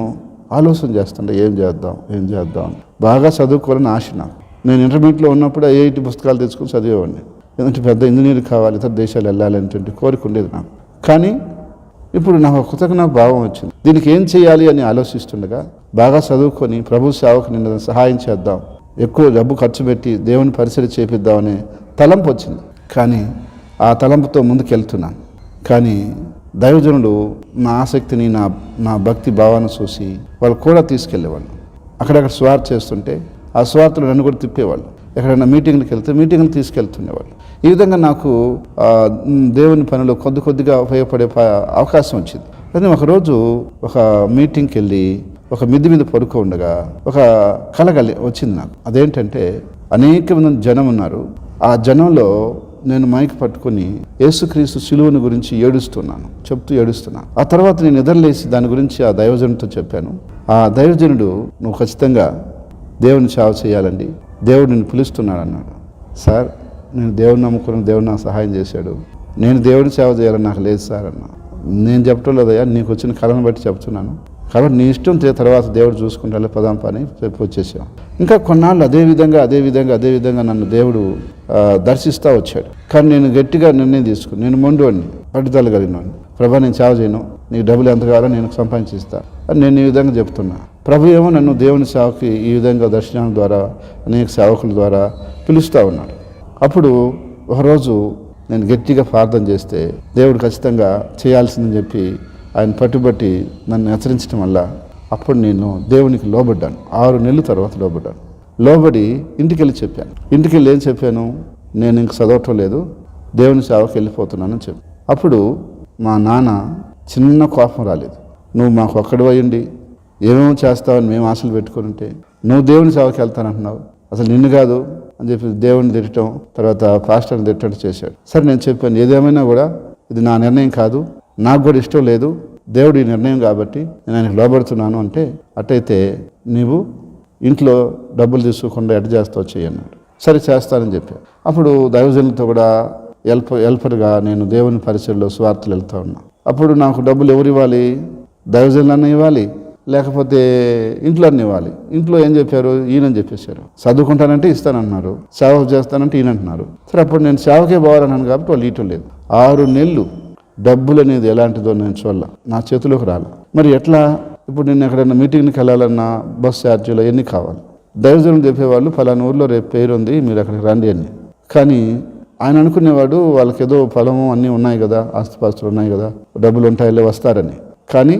ఆలోచన చేస్తుండే ఏం చేద్దాం బాగా చదువుకోవాలని ఆశ నాకు. నేను ఇంటర్మీడియట్లో ఉన్నప్పుడు ఐఐటి పుస్తకాలు తెచ్చుకొని చదివేవాడిని. ఎందుకంటే పెద్ద ఇంజనీర్ కావాలి, ఇతర దేశాలు వెళ్ళాలనేటువంటి కోరిక ఉండేది నాకు. కానీ ఇప్పుడు నాకు కృతజ్ఞత భావం వచ్చింది. దీనికి ఏం చేయాలి అని ఆలోచిస్తుండగా బాగా చదువుకొని ప్రభు సేవకు నిన్న సహాయం చేద్దాం, ఎక్కువ డబ్బు ఖర్చు పెట్టి దేవుని పరిసర చేపిద్దామనే తలంపు వచ్చింది. కానీ ఆ తలంపుతో ముందుకెళ్తున్నాను. కానీ దైవజనులు నా ఆసక్తిని, నా భక్తి భావాన్ని చూసి వాళ్ళు కూడా తీసుకెళ్ళేవాళ్ళు. అక్కడక్కడ స్వార్థ చేస్తుంటే ఆ స్వార్థలు నన్ను కూడా తిప్పేవాళ్ళు. ఎక్కడైనా మీటింగ్లకు వెళ్తే మీటింగ్లు తీసుకెళ్తుండేవాళ్ళు. ఈ విధంగా నాకు దేవుని పనిలో కొద్దిగా ఉపయోగపడే అవకాశం వచ్చింది. కానీ ఒకరోజు ఒక మీటింగ్కి వెళ్ళి ఒక మిద్ది మీద పడుకో ఉండగా ఒక కలగలి వచ్చింది నాకు. అదేంటంటే అనేక మంది జనం ఉన్నారు. ఆ జనంలో నేను మైక్ పట్టుకొని యేసుక్రీస్తు శిలువను గురించి చెప్తూ ఏడుస్తున్నాను. ఆ తర్వాత నేను నిద్రలేసి దాని గురించి ఆ దైవజనుడితో చెప్పాను. ఆ దైవజనుడు, నువ్వు ఖచ్చితంగా దేవుని సేవ చేయాలండి, దేవుడు నిన్ను పిలుస్తున్నాడు అన్నాడు. సార్, నేను దేవుడిని నమ్ముకుని దేవుడు నాకు సహాయం చేశాడు, నేను దేవుడి సేవ చేయాలని నాకు లేదు సార్ అన్న. నేను చెప్పటం లేదయ్యా, నీకు వచ్చిన కళను బట్టి చెప్తున్నాను, కాబట్టి నీ ఇష్టం తర్వాత దేవుడు చూసుకుంటాలే పదాం పని చెప్పి వచ్చేసాం. ఇంకా కొన్నాళ్ళు అదే విధంగా నన్ను దేవుడు దర్శిస్తూ వచ్చాడు. కానీ నేను గట్టిగా నిర్ణయం తీసుకుని, నేను మొండివాడిని, పట్టుదల కలిగినవాడిని. ప్రభా నేను సేవ చేయను, నీకు డబ్బులు ఎంత కావాలో నేను సంపాదించిస్తా అని నేను ఈ విధంగా చెప్తున్నా. ప్రభు ఏమో నన్ను దేవుని సేవకి ఈ విధంగా దర్శనం ద్వారా అనేక సేవకుల ద్వారా పిలుస్తూ ఉన్నాడు. అప్పుడు ఒకరోజు నేను గట్టిగా ప్రార్థన చేస్తే దేవుడు ఖచ్చితంగా చేయాల్సిందని చెప్పి ఆయన పట్టుబట్టి నన్ను హెచ్చరించడం వల్ల అప్పుడు నేను దేవునికి లోబడ్డాను. 6 నెలల తర్వాత లోబడి ఇంటికి వెళ్ళి చెప్పాను. ఇంటికి వెళ్ళి ఏం చెప్పాను, నేను ఇంక చదవటం లేదు, దేవుని సేవకి వెళ్ళిపోతున్నానని చెప్పి. అప్పుడు మా నాన్న చిన్న కోపం రాలేదు. నువ్వు మాకు ఒక్కడివయ్యండి ఏమేమో చేస్తావని మేము ఆశలు పెట్టుకుని ఉంటే నువ్వు దేవుని సేవకి వెళ్తానంటున్నావు, అసలు నిన్ను కాదు అని చెప్పి దేవుని తిట్టడం, తర్వాత పాస్టర్ని తిట్టడం చేశాడు. సరే నేను చెప్పాను, ఏదేమైనా కూడా ఇది నా నిర్ణయం కాదు, నాకు కూడా ఇష్టం లేదు, దేవుడు ఈ నిర్ణయం కాబట్టి నేను ఆయనకు లోబడుతున్నాను అంటే, అట్టయితే నీవు ఇంట్లో డబ్బులు తీసుకోకుండా ఎడ్ చేస్తావు చేయన్నాడు. సరే చేస్తానని చెప్పాను. అప్పుడు దైవజనులతో కూడా హెల్పర్గా నేను దేవుని పరిచయంలో స్వార్థలు వెళ్తూ ఉన్నా. అప్పుడు నాకు డబ్బులు ఎవరు ఇవ్వాలి, దైవజనులన్నా ఇవ్వాలి, లేకపోతే ఇంట్లో అన్నీ ఇవ్వాలి. ఇంట్లో ఏం చెప్పారు, ఈయనని చెప్పేశారు. చదువుకుంటానంటే ఇస్తానన్నారు, సేవ చేస్తానంటే ఈయన అంటున్నారు. సరే అప్పుడు నేను సేవకే పోవాలన్నాను కాబట్టి వాళ్ళు ఇవ్వటం లేదు. 6 నెలలు డబ్బులు అనేది ఎలాంటిదో నేను చూడాల, నా చేతిలోకి రాలి. మరి ఎట్లా, ఇప్పుడు నేను ఎక్కడైనా మీటింగ్కి వెళ్ళాలన్నా బస్ ఛార్జీలు ఎన్ని కావాలి. దైవజనులు చెప్పేవాళ్ళు ఫలానా ఊర్లో రేపు పేరు ఉంది, మీరు అక్కడికి రండి అని. కానీ ఆయన అనుకునేవాడు వాళ్ళకి ఏదో పొలము అన్నీ ఉన్నాయి కదా, ఆస్తిపాస్తులు ఉన్నాయి కదా, డబ్బులు ఉంటాయిలే వస్తారని. కానీ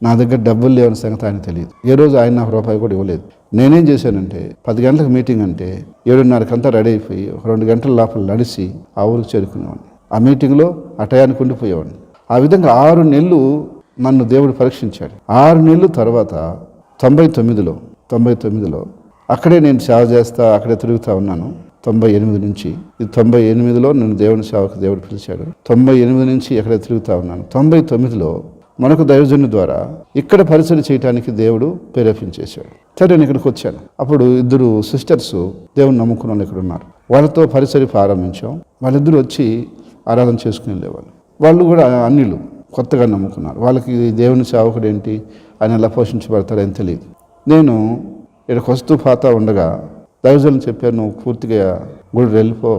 నా దగ్గర డబ్బులు లేవని సంగతి ఆయన తెలియదు. ఏ రోజు ఆయన నాకు రూపాయి కూడా ఇవ్వలేదు. నేనేం చేశానంటే 10 గంటలకు మీటింగ్ అంటే 7:30కంతా రెడీ అయిపోయి ఒక 2 గంటల లోపల నడిచి ఆ ఊరికి చేరుకునేవాడిని. ఆ మీటింగ్లో ఆ టయానికి ఉండిపోయేవాడిని. ఆ విధంగా 6 నెలలు నన్ను దేవుడు పరీక్షించాడు. 6 నెలలు తర్వాత 99లో అక్కడే నేను సేవ చేస్తా, అక్కడే తిరుగుతూ ఉన్నాను. 98 నుంచి, ఇది 98లో నన్ను దేవుని సేవకు దేవుడు పిలిచాడు. 98 నుంచి ఎక్కడే తిరుగుతూ ఉన్నాను. 99లో మనకు దైవజనుని ద్వారా ఇక్కడ పరిచయం చేయడానికి దేవుడు ప్రేరేపించేశాడు. సరే నేను ఇక్కడికి వచ్చాను. అప్పుడు 2 సిస్టర్స్ దేవుని నమ్ముకున్న వాళ్ళు ఇక్కడ ఉన్నారు. వాళ్ళతో పరిచయం ప్రారంభించాం. వాళ్ళిద్దరూ వచ్చి ఆరాధన చేసుకుని వెళ్ళేవాళ్ళు. వాళ్ళు కూడా అన్యులు, కొత్తగా నమ్ముకున్నారు. వాళ్ళకి దేవుని సేవకుడు ఏంటి, ఆయన ఎలా పోషించబడతాడని తెలియదు. నేను ఇక్కడికి వస్తూ పోతా ఉండగా దైవజనులు చెప్పారు, నువ్వు పూర్తిగా గుడి వెళ్ళిపో,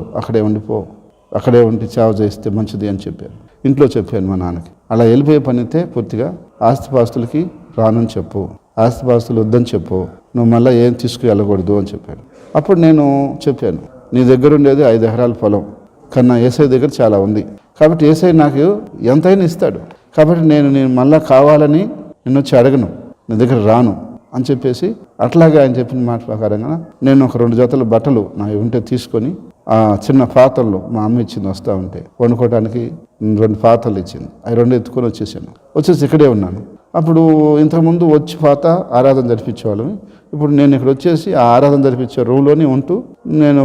అక్కడే ఉండి సేవ చేస్తే మంచిది అని చెప్పారు. ఇంట్లో చెప్పాను మా నాన్నకి, అలా వెళ్ళిపోయే పని అయితే పూర్తిగా ఆస్తిపాస్తులకి రానని చెప్పు, ఆస్తిపాస్తులు వద్దని చెప్పు, నువ్వు మళ్ళీ ఏం తీసుకువెళ్ళకూడదు అని చెప్పాడు. అప్పుడు నేను చెప్పాను, నీ దగ్గర ఉండేది 5 ఎకరాల పొలం, కన్నా ఏసై దగ్గర చాలా ఉంది, కాబట్టి ఏసై నాకు ఎంతైనా ఇస్తాడు, కాబట్టి నేను మళ్ళీ కావాలని నిన్ను వచ్చి అడగను, నీ దగ్గర రాను అని చెప్పేసి, అట్లాగే ఆయన చెప్పిన మాట ప్రకారంగా నేను ఒక 2 జతల బట్టలు నా ఉంటే తీసుకొని ఆ చిన్న పాత్రలు మా అమ్మ ఇచ్చింది వస్తూ ఉంటే వండుకోవడానికి 2 పాత్రలు ఇచ్చింది, అవి 2 ఎత్తుకొని వచ్చేసి ఇక్కడే ఉన్నాను. అప్పుడు ఇంతకుముందు వచ్చి పాత ఆరాధన జరిపించేవాళ్ళని, ఇప్పుడు నేను ఇక్కడ వచ్చేసి ఆ ఆరాధన జరిపించే రూమ్లోనే ఉంటూ నేను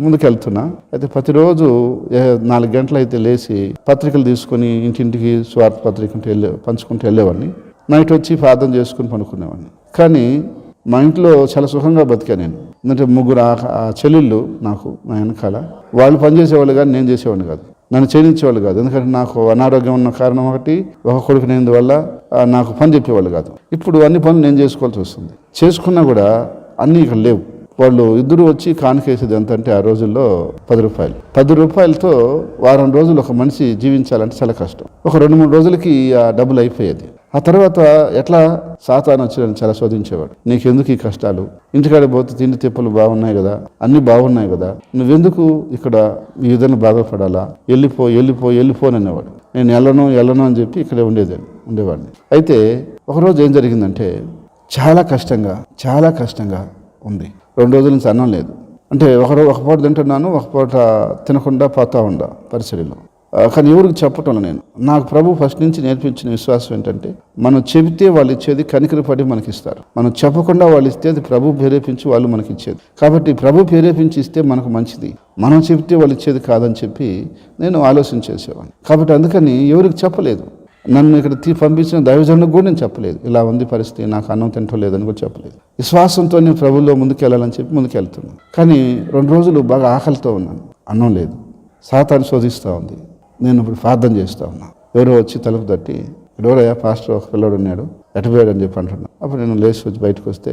ముందుకెళ్తున్నా. అయితే ప్రతిరోజు 4 గంటలు అయితే లేచి పత్రికలు తీసుకొని ఇంటింటికి స్వార్థ పత్రిక పంచుకుంటూ వెళ్ళేవాడిని. నైట్ వచ్చి ప్రార్థన చేసుకుని పనుకునేవాడిని. కానీ మా ఇంట్లో చాలా సుఖంగా బతికా నేను. ఎందుకంటే 3 చెల్లెళ్ళు నాకు నా వెనకాల, వాళ్ళు పనిచేసేవాళ్ళు కానీ నేను చేసేవాడిని కాదు, నన్ను చేయనిచ్చేవాళ్ళు కాదు. ఎందుకంటే నాకు అనారోగ్యం ఉన్న కారణం ఒకటి, ఒక కొడుకు నేందువల్ల నాకు పని చెప్పేవాళ్ళు కాదు. ఇప్పుడు అన్ని పనులు నేను చేసుకోవాల్సి వస్తుంది. చేసుకున్నా కూడా అన్నీ ఇక్కడ లేవు. వాళ్ళు ఇద్దరు వచ్చి కానుకేసేది ఎంత అంటే ఆ రోజుల్లో 10 రూపాయలు. 10 రూపాయలతో వారం రోజులు ఒక మనిషి జీవించాలంటే చాలా కష్టం. ఒక 2-3 రోజులకి ఆ డబ్బులు అయిపోయేది. ఆ తర్వాత ఎట్లా సాతాను వచ్చి చాలా శోధించేవాడు, నీకెందుకు ఈ కష్టాలు, ఇంటికాడ పోతే తిండి తిప్పలు బాగున్నాయి కదా, అన్నీ బాగున్నాయి కదా, నువ్వెందుకు ఇక్కడ ఈ విధంగా బాధపడాలా, వెళ్ళిపోననేవాడు. నేను వెళ్ళను అని చెప్పి ఇక్కడే ఉండేవాడిని. అయితే ఒకరోజు ఏం జరిగిందంటే చాలా కష్టంగా ఉంది. 2 రోజుల నుంచి అన్నం లేదు. అంటే ఒక పూట తింటున్నాను, ఒక పూట తినకుండా పోతా ఉండా పరిచర్యలో. కానీ ఎవరికి చెప్పటం నేను, నాకు ప్రభు ఫస్ట్ నుంచి నేర్పించిన విశ్వాసం ఏంటంటే, మనం చెబితే వాళ్ళు ఇచ్చేది కనికరపడి మనకి ఇస్తారు, మనం చెప్పకుండా వాళ్ళు ఇస్తే అది ప్రభు ప్రేరేపించి వాళ్ళు మనకి ఇచ్చేది. కాబట్టి ప్రభు ప్రేరేపించి ఇస్తే మనకు మంచిది, మనం చెబితే వాళ్ళు ఇచ్చేది కాదని చెప్పి నేను ఆలోచించేసేవాడిని. కాబట్టి అందుకని ఎవరికి చెప్పలేదు. నన్ను ఇక్కడ పంపించిన దైవజనులకు కూడా నేను చెప్పలేదు, ఇలా ఉంది పరిస్థితి, నాకు అన్నం తింటలేదని కూడా చెప్పలేదు. విశ్వాసంతో నేను ప్రభువులో ముందుకెళ్ళాలని చెప్పి ముందుకెళ్తున్నాను. కానీ 2 రోజులు బాగా ఆకలితో ఉన్నాను. అన్నం లేదు. సాతాను శోధిస్తూ ఉంది. నేను ఇప్పుడు ప్రార్థన చేస్తూ ఉన్నా. ఎవరో వచ్చి తలుపు తట్టి, ఎవరయ్యా పాస్టర్ ఒక పిల్లడు ఉన్నాడు ఎటపోయాడు అని చెప్పి అంటున్నా. అప్పుడు నేను లేచి వచ్చి బయటకు వస్తే,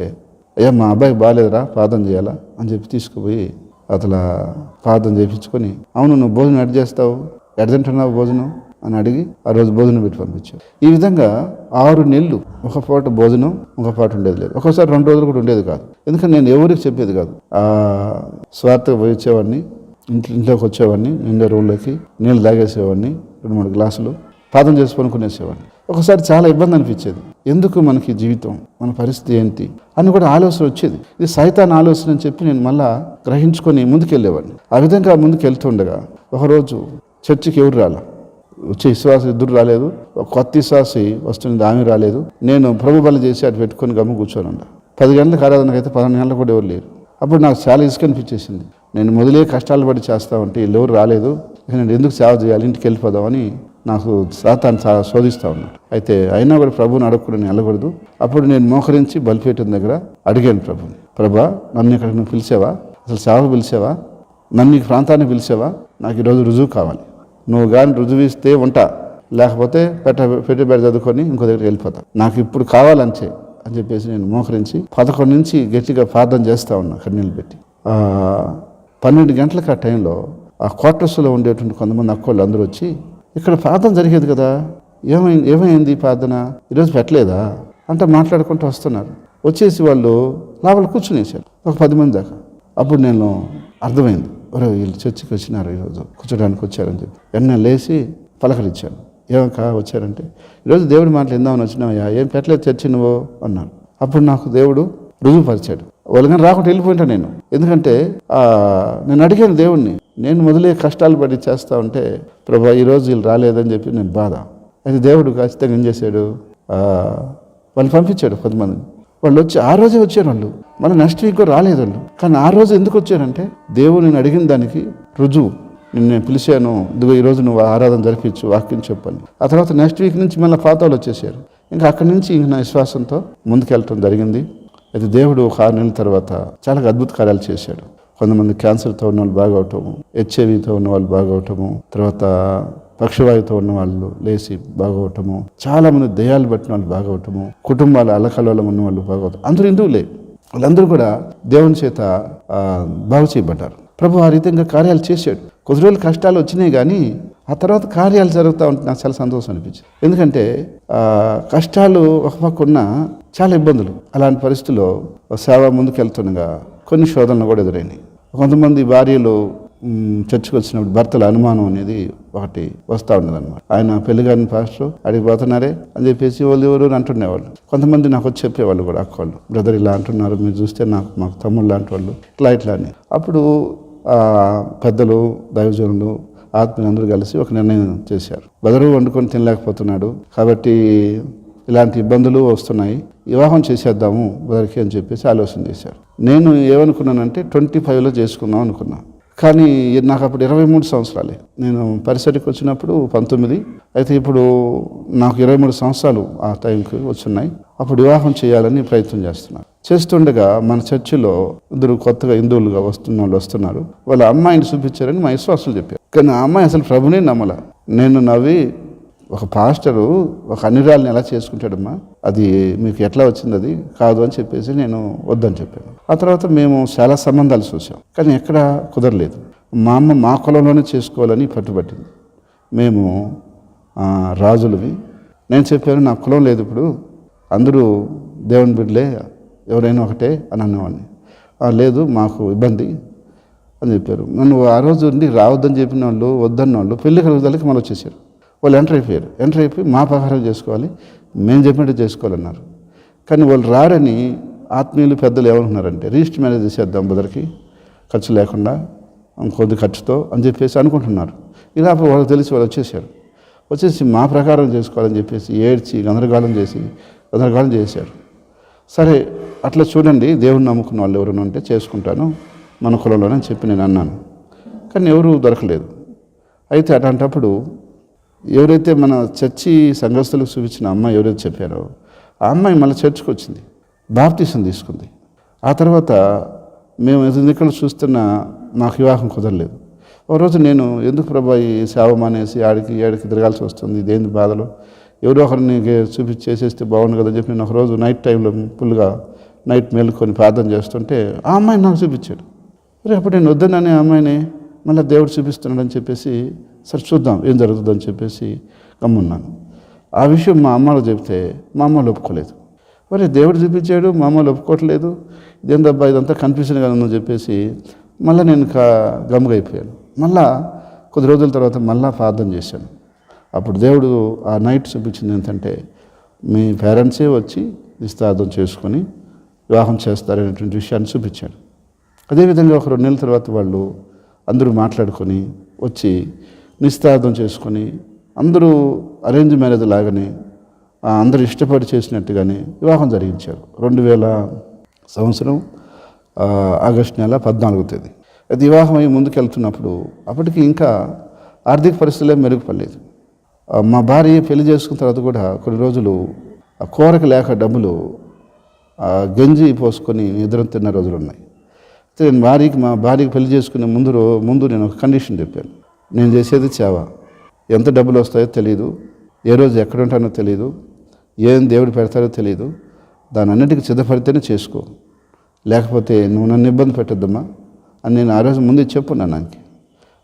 అయ్యా మా అబ్బాయికి బాగాలేదురా, ప్రార్థన చేయాలా అని చెప్పి తీసుకుపోయి అతలా ప్రార్థన చేయించుకొని, అవును నువ్వు భోజనం ఎడ చేస్తావు, ఎడ తింటున్నావు భోజనం అని అడిగి ఆ రోజు భోజనం పెట్టి పంపించావు. ఈ విధంగా 6 నెలలు ఒక పూట భోజనం, ఒక పూట ఉండేది లేదు. ఒక్కోసారి 2 రోజులు కూడా ఉండేది కాదు. ఎందుకంటే నేను ఎవరికి చెప్పేది కాదు. స్వార్థగా పోయి వచ్చేవాడిని, ఇంట్లోకి వచ్చేవాడిని, నిండా రూమ్లోకి నీళ్ళు తాగేసేవాడిని, 2-3 గ్లాసులు ప్రార్థన చేసి పనుకునేసేవాడిని. ఒకసారి చాలా ఇబ్బంది అనిపించేది. ఎందుకు మనకి జీవితం, మన పరిస్థితి ఏంటి అని కూడా ఆలోచన వచ్చేది. ఇది సైతాన్ ఆలోచన అని చెప్పి నేను మళ్ళా గ్రహించుకొని ముందుకెళ్ళేవాడిని. ఆ విధంగా ముందుకెళ్తుండగా ఒకరోజు చర్చికి ఎవరు రాలా, వచ్చే విశ్వాసం ఇద్దరు రాలేదు. ఒక కొత్త విశ్వాసి వస్తుంది, ఆమె రాలేదు. నేను ప్రభు బలి చేసి అటు పెట్టుకొని గమ్మ కూర్చొని ఉన్నా. 10 గంటలకు ఆరాధనకైతే 12 గంటలకు కూడా ఎవరు లేరు. అప్పుడు నాకు చాలా ఇసుక అనిపించేసింది. నేను మొదలే కష్టాలు పడి చేస్తా ఉంటే వీళ్ళు ఎవరు రాలేదు, నేను ఎందుకు సేవ చేయాలి, ఇంటికి వెళ్ళిపోదామని నాకు సాతాను చాలా శోధిస్తూ ఉన్నాడు. అయితే అయినా కూడా ప్రభుని అడగకుండా నేను వెళ్ళకూడదు. అప్పుడు నేను మోకరించి బలిపీఠం దగ్గర అడిగాను ప్రభుని, ప్రభా నన్ను ఇక్కడికి నువ్వు పిలిచావా, అసలు సేవకు పిలిచావా, నన్ను ఈ ప్రాంతానికి పిలిచావా, నాకు ఈరోజు రుజువు కావాలి. నువ్వు కానీ రుజువు ఇస్తే ఉంటా, లేకపోతే పెట్టి చదువుకొని ఇంకో దగ్గరికి వెళ్ళిపోతా, నాకు ఇప్పుడు కావాలంచే అని చెప్పేసి నేను మోకరించి 11 నుంచి గట్టిగా ప్రార్థన చేస్తూ ఉన్నా కన్నీళ్ళు పెట్టి. 12 గంటలకు ఆ టైంలో ఆ క్వార్టర్స్లో ఉండేటువంటి కొంతమంది అక్కోళ్ళు అందరూ వచ్చి, ఇక్కడ ప్రార్థన జరిగేది కదా, ఏమైంది ప్రార్థన ఈరోజు పెట్టలేదా అంటే మాట్లాడుకుంటూ వస్తున్నారు. వచ్చేసి వాళ్ళు లోపల కూర్చునేసారు, ఒక 10 మంది దాకా. అప్పుడు నేను అర్థమైంది, వీళ్ళు చర్చికి వచ్చినారు, ఈరోజు కూర్చోడానికి వచ్చారని చెప్పి వెన్న లేచి పలకరించాను. ఏమకా వచ్చారంటే, ఈరోజు దేవుడి మాటలు ఎందామని వచ్చినావయ్యా, ఏం పెట్టలేదు చర్చి నువ్వు అన్నాను. అప్పుడు నాకు దేవుడు రుజువుపరిచాడు. వాళ్ళని రాకుండా వెళ్ళిపోయింటా నేను. ఎందుకంటే నేను అడిగాను దేవుణ్ణి, నేను మొదలే కష్టాలు పడి చేస్తూ ఉంటే ప్రభా ఈరోజు వీళ్ళు రాలేదని చెప్పి నేను బాధ. అయితే దేవుడు ఖచ్చితంగా ఏం చేశాడు, వాళ్ళు పంపించాడు కొంతమందిని. వాళ్ళు వచ్చి ఆ రోజే వచ్చారు, వాళ్ళు మళ్ళీ నెక్స్ట్ వీక్ రాలేదు వాళ్ళు. కానీ ఆ రోజు ఎందుకు వచ్చారంటే దేవుడు నేను అడిగిన దానికి రుజువు. నేను పిలిచాను, ఇదిగో ఈరోజు నువ్వు ఆరాధన జరిపించు, వాక్యం చెప్పని. ఆ తర్వాత నెక్స్ట్ వీక్ నుంచి మళ్ళీ పాతాలు వచ్చేసారు. ఇంకా అక్కడి నుంచి ఇంక నా విశ్వాసంతో ముందుకెళ్ళటం జరిగింది. అయితే దేవుడు ఒక 6 నెలల తర్వాత చాలా అద్భుత కార్యాలు చేశాడు. కొంతమంది క్యాన్సర్తో ఉన్న వాళ్ళు బాగవటము, హెచ్ఐవితో ఉన్న వాళ్ళు బాగవటము, తర్వాత పక్షవాయువుతో ఉన్న వాళ్ళు లేచి బాగవటము, చాలా మంది దయ్యాలు పట్టిన వాళ్ళు బాగవటము, కుటుంబాల అల్లకల్లోలం ఉన్న వాళ్ళు బాగవటం. అందరూ హిందువులే, వాళ్ళందరూ కూడా దేవుని చేత బాగు చేయబడ్డారు. ప్రభు ఆ రీతిగా కార్యాలు చేశాడు. కొద్ది రోజులు కష్టాలు వచ్చినాయి, కానీ ఆ తర్వాత కార్యాలు జరుగుతూ ఉంటే నాకు చాలా సంతోషం అనిపించింది. ఎందుకంటే కష్టాలు ఒక పక్క ఉన్న చాలా ఇబ్బందులు, అలాంటి పరిస్థితుల్లో సేవ ముందుకెళ్తుండగా కొన్ని శోధనలు కూడా ఎదురైనాయి. కొంతమంది భార్యలు చర్చకు వచ్చినప్పుడు భర్తల అనుమానం అనేది ఒకటి వస్తూ ఉండదు అనమాట. ఆయన పెళ్లిగారిని పాస్టర్ అడిగిపోతున్నారే అని చెప్పేసి వాళ్ళు ఎవరు అంటునేవాళ్ళు. కొంతమంది నాకు వచ్చి చెప్పేవాళ్ళు కూడా, అక్కవాళ్ళు, బ్రదర్ ఇలా అంటున్నారు, మీరు చూస్తే మాకు తమ్ముళ్ళు లాంటి వాళ్ళు ఇట్లా అని. అప్పుడు పెద్దలు, దైవజనులు, ఆత్మీయులందరూ కలిసి ఒక నిర్ణయం చేశారు. బదరు వండుకొని తినలేకపోతున్నాడు కాబట్టి ఇలాంటి ఇబ్బందులు వస్తున్నాయి, వివాహం చేసేద్దాము బదరికి అని చెప్పేసి ఆలోచన చేశారు. నేను ఏమనుకున్నానంటే 25లో చేసుకుందాం అనుకున్నాను. కానీ నాకు అప్పుడు 23 సంవత్సరాలే. నేను పరిసరికి వచ్చినప్పుడు 19. అయితే ఇప్పుడు నాకు 23 సంవత్సరాలు ఆ టైంకి వచ్చున్నాయి. అప్పుడు వివాహం చేయాలని ప్రయత్నం చేస్తున్నాను. చేస్తుండగా మన చర్చిలో ఇద్దరు కొత్తగా హిందువులుగా వస్తున్న వాళ్ళు వస్తున్నారు. వాళ్ళ అమ్మాయిని చూపించారని మా విశ్వాసులు చెప్పారు. కానీ ఆ అమ్మాయి అసలు ప్రభునే నమ్మల. నేను నవ్వి, ఒక పాస్టరు ఒక అన్యురాల్ని ఎలా చేసుకుంటాడమ్మా, అది మీకు ఎట్లా వచ్చింది, అది కాదు అని చెప్పేసి నేను వద్దని చెప్పాను. ఆ తర్వాత మేము చాలా సంబంధాలు చూసాం, కానీ ఎక్కడ కుదరలేదు. మా అమ్మ మా కులంలోనే చేసుకోవాలని పట్టుబట్టింది. మేము రాజులవి. నేను చెప్పాను, నా కులం లేదు, ఇప్పుడు అందరూ దేవుని బిడ్డలే, ఎవరైనా ఒకటే అని అన్నవాడిని. లేదు మాకు ఇబ్బంది అని చెప్పారు. నన్ను ఆ రోజు ఉండి రావద్దని చెప్పిన వాళ్ళు, వద్దన్న వాళ్ళు పెళ్లి కలుగుదలకి మళ్ళీ వచ్చేసారు. వాళ్ళు ఎంటర్ అయిపోయి మా ప్రకారం చేసుకోవాలి, మేము చెప్పినట్టు చేసుకోవాలన్నారు. కానీ వాళ్ళు రారని ఆత్మీయులు పెద్దలు ఏమనుకున్నారంటే, రిజిస్టర్ మ్యారేజ్ చేసేద్దాం బదరికి, ఖర్చు లేకుండా కొద్ది ఖర్చుతో అని చెప్పేసి అనుకుంటున్నారు. ఇలా వాళ్ళకి తెలిసి వాళ్ళు వచ్చేసి మా ప్రకారం చేసుకోవాలని చెప్పేసి ఏడ్చి గందరగోళం చేశారు. సరే అట్లా చూడండి, దేవుడిని నమ్ముకున్న వాళ్ళు ఎవరైనా ఉంటే చేసుకుంటాను మన కులంలోనే అని చెప్పి నేను అన్నాను. కానీ ఎవరు దొరకలేదు. అయితే అట్లాంటప్పుడు ఎవరైతే మన చర్చి సంఘస్థులకు చూపించిన అమ్మాయి ఎవరైతే చెప్పారో ఆ అమ్మాయి మళ్ళీ చర్చికి వచ్చింది, బాప్తీసం తీసుకుంది. ఆ తర్వాత మేము ఎదురు చూస్తున్న మాకు వివాహం కుదరలేదు. ఒక రోజు నేను ఎందుకు ప్రభా ఈ సేవ మానేసి ఆడికి తిరగాల్సి వస్తుంది, ఇదేంది బాధలు, ఎవరో ఒకరిని చూపించి చేసేస్తే బాగుండు కదా అని చెప్పి నేను ఒకరోజు నైట్ టైంలో ఫుల్గా నైట్ మేలుకొని ప్రార్థన చేస్తుంటే ఆ అమ్మాయిని నాకు చూపించాడు. మరి అప్పుడు నేను వద్దనని ఆ అమ్మాయిని మళ్ళీ దేవుడు చూపిస్తున్నాడని చెప్పేసి సరే చూద్దాం ఏం జరుగుతుందని చెప్పేసి గమ్మున్నాను. ఆ విషయం మా అమ్మలో చెప్తే మా అమ్మలు ఒప్పుకోలేదు. మరి దేవుడు చూపించాడు, మా అమ్మలు ఒప్పుకోవట్లేదు, ఇదేందబ్బా ఇదంతా కన్ఫ్యూజన్గా ఉందని చెప్పేసి మళ్ళీ నేను గమ్ముగా అయిపోయాను. మళ్ళా కొద్ది రోజుల తర్వాత మళ్ళీ ప్రార్థన చేశాను. అప్పుడు దేవుడు ఆ నైట్ చూపించింది ఏంటంటే మీ పేరెంట్సే వచ్చి నిశ్చితార్థం చేసుకొని వివాహం చేస్తారనేటువంటి విషయాన్ని చూపించాడు. అదేవిధంగా ఒక 2 నెలల తర్వాత వాళ్ళు అందరూ మాట్లాడుకొని వచ్చి నిశ్చితార్థం చేసుకొని అందరూ అరేంజ్ మ్యారేజ్ లాగానే అందరూ ఇష్టపడి చేసినట్టుగానే వివాహం జరిగించారు. 2000 సంవత్సరం ఆగస్టు నెల 14వ తేదీ. అది వివాహం అయ్యి ముందుకెళ్తున్నప్పుడు అప్పటికి ఇంకా ఆర్థిక పరిస్థితులే మెరుగుపడలేదు. మా భార్య పెళ్లి చేసుకున్న తర్వాత కూడా కొన్ని రోజులు కోరక లేక డబ్బులు గంజి పోసుకొని నిద్ర తిన్న రోజులు ఉన్నాయి. నేను మా భార్యకి పెళ్లి చేసుకునే ముందు నేను ఒక కండిషన్ చెప్పాను. నేను చేసేది సేవ, ఎంత డబ్బులు వస్తాయో తెలియదు, ఏ రోజు ఎక్కడ ఉంటానో తెలియదు, ఏం దేవుడు పెడతారో తెలియదు, దాని అన్నిటికీ సిద్ధపడితేనే చేసుకో, లేకపోతే నువ్వు నన్ను ఇబ్బంది పెట్టద్దమ్మా అని నేను ఆ రోజు ముందే చెప్పున్నాను. నాకు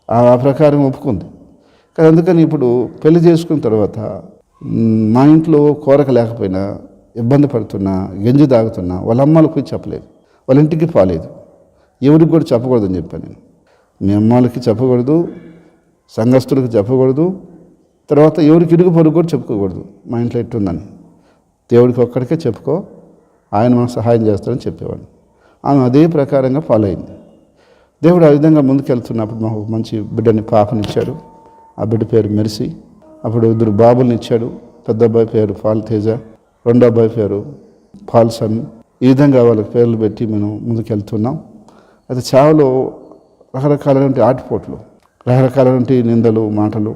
ఆ ప్రకారం ఒప్పుకుంది. కానీ అందుకని ఇప్పుడు పెళ్లి చేసుకున్న తర్వాత మా ఇంట్లో కోరక లేకపోయినా ఇబ్బంది పడుతున్నా, గంజి తాగుతున్నా వాళ్ళ అమ్మాలకు పోయి చెప్పలేదు, వాళ్ళ ఇంటికి పోలేదు, ఎవరికి కూడా చెప్పకూడదని చెప్పాను నేను. మీ అమ్మాలకి చెప్పకూడదు, సంఘస్థులకు చెప్పకూడదు, తర్వాత ఎవరికి ఇరుగు పొరుగు కూడా చెప్పుకోకూడదు మా ఇంట్లో ఎట్టుందని, దేవుడికి ఒక్కడికే చెప్పుకో, ఆయన మనకు సహాయం చేస్తారని చెప్పేవాడు. ఆమె అదే ప్రకారంగా ఫాలో అయింది. దేవుడు ఆ విధంగా ముందుకెళ్తున్నప్పుడు మాకు మంచి బిడ్డని పాపనిచ్చాడు. ఆ బిడ్డ పేరు మెర్సీ. అప్పుడు 2 బాబుల్ని ఇచ్చాడు. పెద్ద అబ్బాయి పేరు పాల్ తేజ, రెండో అబ్బాయి పేరు పాల్ సన్. ఈ విధంగా వాళ్ళకి పేర్లు పెట్టి మేము ముందుకెళ్తున్నాం. అయితే చావులో రకరకాలైన ఆటిపోట్లు, రకరకాలైన నిందలు, మాటలు,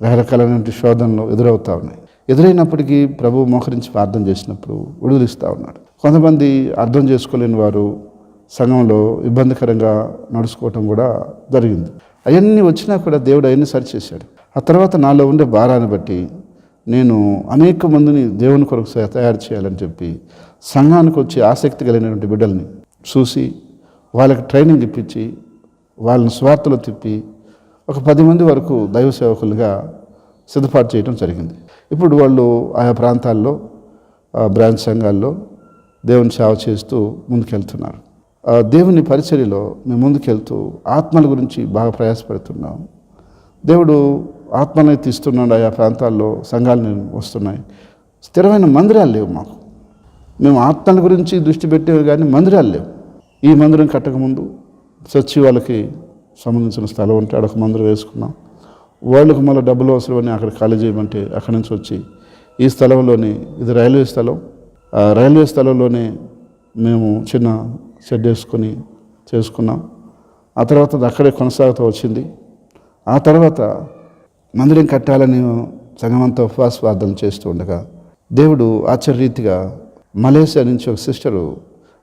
రకరకాలైన శోధనలు ఎదురవుతూ ఉన్నాయి. ఎదురైనప్పటికీ ప్రభు మోకరించి ప్రార్థన చేసినప్పుడు విడుదలిస్తూ ఉన్నాడు. కొంతమంది అర్థం చేసుకోలేని వారు సంఘంలో ఇబ్బందికరంగా నడుచుకోవటం కూడా జరిగింది. అవన్నీ వచ్చినా కూడా దేవుడు అవన్నీ సరిచేశాడు. ఆ తర్వాత నాలో ఉండే భారాన్ని బట్టి నేను అనేక మందిని దేవుని కొరకు తయారు చేయాలని చెప్పి సంఘానికి వచ్చి ఆసక్తి కలిగినటువంటి బిడ్డల్ని చూసి వాళ్ళకి ట్రైనింగ్ ఇప్పించి వాళ్ళని స్వార్థలో తిప్పి ఒక 10 మంది వరకు దైవ సేవకులుగా సిద్ధపాటు చేయడం జరిగింది. ఇప్పుడు వాళ్ళు ఆయా ప్రాంతాల్లో బ్రాంచ్ సంఘాల్లో దేవుని సేవ చేస్తూ ముందుకెళ్తున్నారు. దేవుని పరిచర్యలో మేము ముందుకెళ్తూ ఆత్మల గురించి బాగా ప్రయాసపడుతున్నాం. దేవుడు ఆత్మని తీస్తున్నాడు. ఆయా ప్రాంతాల్లో సంఘాలు వస్తున్నాయి. స్థిరమైన మందిరాలు లేవు మాకు. మేము ఆత్మల గురించి దృష్టి పెట్టేవి కానీ మందిరాలు లేవు. ఈ మందిరం కట్టకముందు చర్చి వాళ్ళకి సంబంధించిన స్థలం ఉంటే అక్కడ మందిరం వేసుకున్నాం. వాళ్ళకు మళ్ళీ డబ్బులు అవసరమని అక్కడ ఖాళీ చేయమంటే అక్కడి నుంచి వచ్చి ఈ స్థలంలోనే, ఇది రైల్వే స్థలం, రైల్వే స్థలంలోనే మేము చిన్న షెడ్ వేసుకొని చేసుకున్నాం. ఆ తర్వాత అది అక్కడే కొనసాగుతూ వచ్చింది. ఆ తర్వాత మందిరం కట్టాలని సంఘమంతా ఉపవాస ప్రార్థన చేస్తూ ఉండగా దేవుడు ఆశ్చర్యరీతిగా మలేషియా నుంచి ఒక సిస్టరు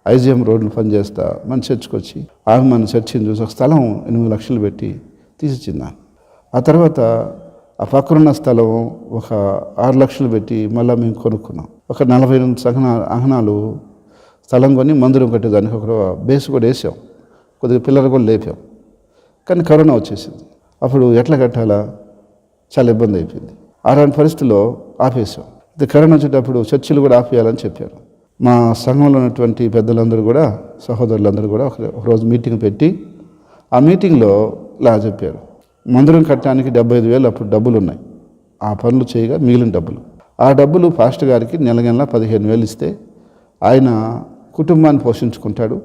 ఐజిఎం రోడ్లు పనిచేస్తా మన చర్చికి వచ్చి ఆమె మన చర్చిని చూసి ఒక స్థలం 8 లక్షలు పెట్టి తీసిచ్చిందా. ఆ తర్వాత ఆ పక్కనున్న స్థలం ఒక 6 లక్షలు పెట్టి మళ్ళీ మేము కొనుక్కున్నాం. ఒక 48 అంగనాలు స్థలం కొని మందిరం కట్టేదానికి ఒక బేస్ కూడా వేసాం. కొద్దిగా పిల్లలు కూడా లేపాం. కానీ కరోనా వచ్చేసింది. అప్పుడు ఎట్లా కట్టాలా చాలా ఇబ్బంది అయిపోయింది. అలాంటి పరిస్థితుల్లో ఆపేసాం. ఇది కరోనా వచ్చేటప్పుడు చర్చిలు కూడా ఆపేయాలని చెప్పారు. మా సంఘంలో ఉన్నటువంటి పెద్దలందరూ కూడా, సహోదరులందరూ కూడా ఒకరోజు మీటింగ్ పెట్టి ఆ మీటింగ్లో ఇలా చెప్పారు, మందిరం కట్టడానికి 75,000 అప్పుడు డబ్బులు ఉన్నాయి. ఆ పనులు చేయగా మిగిలిన డబ్బులు, ఆ డబ్బులు పాస్టర్ గారికి నెల 15,000 ఇస్తే ఆయన కుటుంబాన్ని పోషించుకుంటాడు.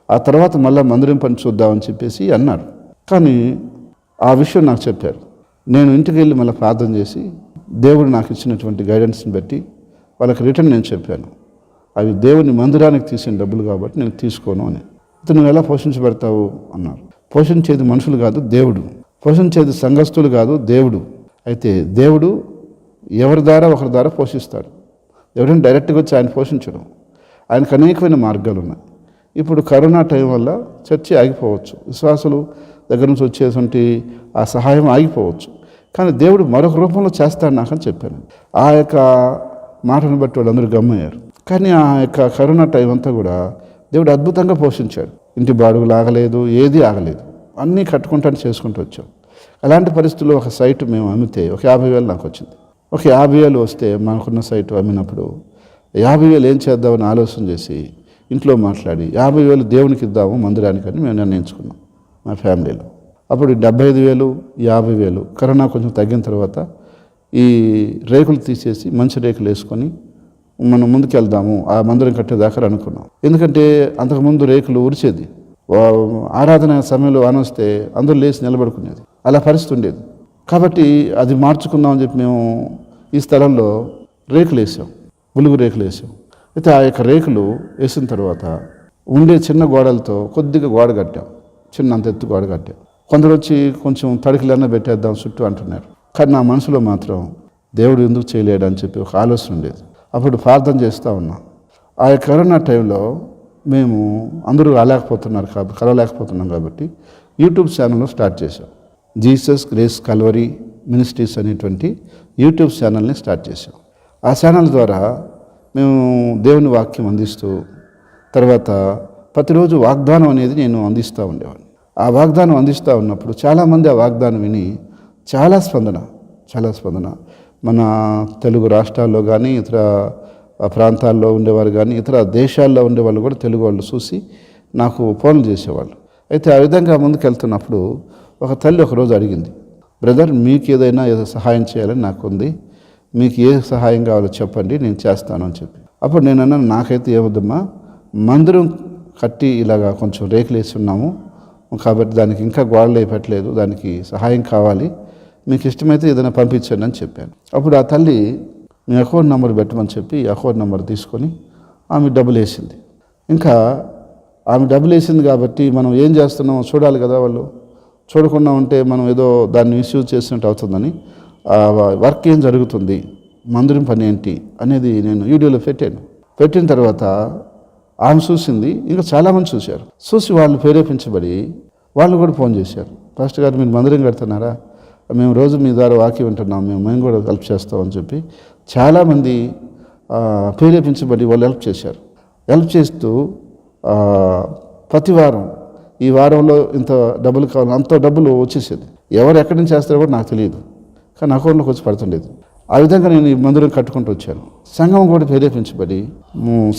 ఆ తర్వాత మళ్ళీ మందిరం పని చూద్దామని చెప్పేసి అన్నారు. కానీ ఆ విషయం నాకు చెప్పారు. నేను ఇంటికి వెళ్ళి మళ్ళీ ప్రార్థన చేసి దేవుడు నాకు ఇచ్చినటువంటి గైడెన్స్ని బట్టి వాళ్ళకి రిటర్న్ నేను చెప్పాను, అవి దేవుని మందిరానికి తీసిన డబ్బులు కాబట్టి నేను తీసుకోను అని. నువ్వు ఎలా పోషించబడతావు అన్నారు. పోషించేది మనుషులు కాదు దేవుడు, పోషించేది సంఘస్థులు కాదు దేవుడు. అయితే దేవుడు ఎవరి ద్వారా ఒకరి ద్వారా పోషిస్తాడు. ఎవరైనా డైరెక్ట్గా వచ్చి ఆయన పోషించడం, ఆయనకు అనేకమైన మార్గాలు ఉన్నాయి. ఇప్పుడు కరోనా టైం వల్ల చర్చి ఆగిపోవచ్చు. విశ్వాసులు దగ్గర నుంచి వచ్చేటువంటి ఆ సహాయం ఆగిపోవచ్చు. కానీ దేవుడు మరొక రూపంలో చేస్తాడు నాకని చెప్పాను. ఆ యొక్క మాటను బట్టి వాళ్ళందరూ గమ్మయ్యారు. కానీ ఆ యొక్క కరోనా టైం అంతా కూడా దేవుడు అద్భుతంగా పోషించాడు. ఇంటి బాడుగులు ఆగలేదు, ఏది ఆగలేదు, అన్నీ కట్టుకుంటాను చేసుకుంటూ వచ్చాం. అలాంటి పరిస్థితుల్లో ఒక సైట్ మేము అమ్మితే ఒక 50,000 నాకు వచ్చింది. ఒక 50,000 వస్తే మనకున్న సైట్ అమ్మినప్పుడు 50,000 ఏం చేద్దామని ఆలోచన చేసి ఇంట్లో మాట్లాడి 50,000 దేవునికి ఇద్దాము మందిరానికని మేము నిర్ణయించుకున్నాం మా ఫ్యామిలీలో. అప్పుడు 75,000, 50,000 కరోనా కొంచెం తగ్గిన తర్వాత ఈ రేకులు తీసేసి మంచి రేకులు వేసుకొని మనం ముందుకెళ్దాము ఆ మందిరం కట్టేదాకా అనుకున్నాం. ఎందుకంటే అంతకుముందు రేకులు ఉరిచేది, ఆరాధన సమయంలో ఆనొస్తే అందరూ లేచి నిలబడుకునేది, అలా పరిస్థితి ఉండేది. కాబట్టి అది మార్చుకుందామని చెప్పి మేము ఈ స్థలంలో రేకులు వేసాం, బులుగు రేకులు వేసాం. అయితే ఆ యొక్క రేకులు వేసిన తర్వాత ఉండే చిన్న గోడలతో కొద్దిగా గోడ కట్టాం, చిన్న అంత ఎత్తు గోడ కట్టాం. కొందరు వచ్చి కొంచెం తడికలన్నా పెట్టేద్దాం చుట్టూ అంటున్నారు. కానీ నా మనసులో మాత్రం దేవుడు ఎందుకు చేయలేడు అని చెప్పి ఒక ఆలోచన ఉండేది. అప్పుడు ప్రార్థన చేస్తూ ఉన్నాం. ఆ కరోనా టైంలో మేము అందరూ కలవలేకపోతున్నాం కాబట్టి యూట్యూబ్ ఛానల్ను స్టార్ట్ చేసాం. జీసస్ గ్రేస్ కల్వరీ మినిస్ట్రీస్ అనేటువంటి యూట్యూబ్ ఛానల్ని స్టార్ట్ చేసాం. ఆ ఛానల్ ద్వారా మేము దేవుని వాక్యం అందిస్తూ తర్వాత ప్రతిరోజు వాగ్దానం అనేది నేను అందిస్తూ ఉండేవాడిని. ఆ వాగ్దానం అందిస్తూ ఉన్నప్పుడు చాలామంది ఆ వాగ్దానం విని చాలా స్పందన మన తెలుగు రాష్ట్రాల్లో కానీ ఇతర ప్రాంతాల్లో ఉండేవారు కానీ ఇతర దేశాల్లో ఉండేవాళ్ళు కూడా తెలుగు వాళ్ళు చూసి నాకు ఫోన్లు చేసేవాళ్ళు. అయితే ఆ విధంగా ముందుకెళ్తున్నప్పుడు ఒక తల్లి ఒకరోజు అడిగింది, బ్రదర్ మీకు ఏదో సహాయం చేయాలని నాకు ఉంది, మీకు ఏ సహాయం కావాలో చెప్పండి, నేను చేస్తాను అని చెప్పి. అప్పుడు నేను అన్నాను, నాకైతే ఏమొద్దమ్మా, మందిరం కట్టి ఇలాగా కొంచెం రేకులు వేసి ఉన్నాము కాబట్టి దానికి ఇంకా గోడలు పెట్టలేదు, దానికి సహాయం కావాలి, మీకు ఇష్టమైతే ఏదైనా పంపించండి అని చెప్పాను. అప్పుడు ఆ తల్లి మీ అకౌంట్ నెంబర్ పెట్టమని చెప్పి అకౌంట్ నెంబర్ తీసుకొని ఆమె డబ్బులు వేసింది. ఇంకా ఆమె డబ్బులు వేసింది కాబట్టి మనం ఏం చేస్తున్నామో చూడాలి కదా, వాళ్ళు చూడకుండా ఉంటే మనం ఏదో దాన్ని మిస్యూజ్ చేసినట్టు అవుతుందని వర్క్ ఏం జరుగుతుంది, మందిరం పని ఏంటి అనేది నేను వీడియోలో పెట్టిన తర్వాత ఆమె చూసింది, ఇంకా చాలామంది చూసి వాళ్ళు ప్రేరేపించబడి వాళ్ళు కూడా ఫోన్ చేశారు, పాస్టర్ గారు మీరు మందిరం కడుతున్నారా, మేము రోజు మీ ద్వారా వాక్యం వింటున్నాం, మేము కూడా హెల్ప్ చేస్తామని చెప్పి చాలామంది ప్రేరేపించబడి వాళ్ళు హెల్ప్ చేశారు. హెల్ప్ చేస్తూ ప్రతి వారం ఈ వారంలో ఇంత డబ్బులు కావాలి, అంత డబ్బులు వచ్చేసేది. ఎవరు ఎక్కడి నుంచి చేస్తారో కూడా నాకు తెలియదు, కానీ అకౌంట్లోకి వచ్చి పడుతుండేది. ఆ విధంగా నేను ఈ మందిరం కట్టుకుంటూ వచ్చాను. సంఘం కూడా ప్రేరేపించబడి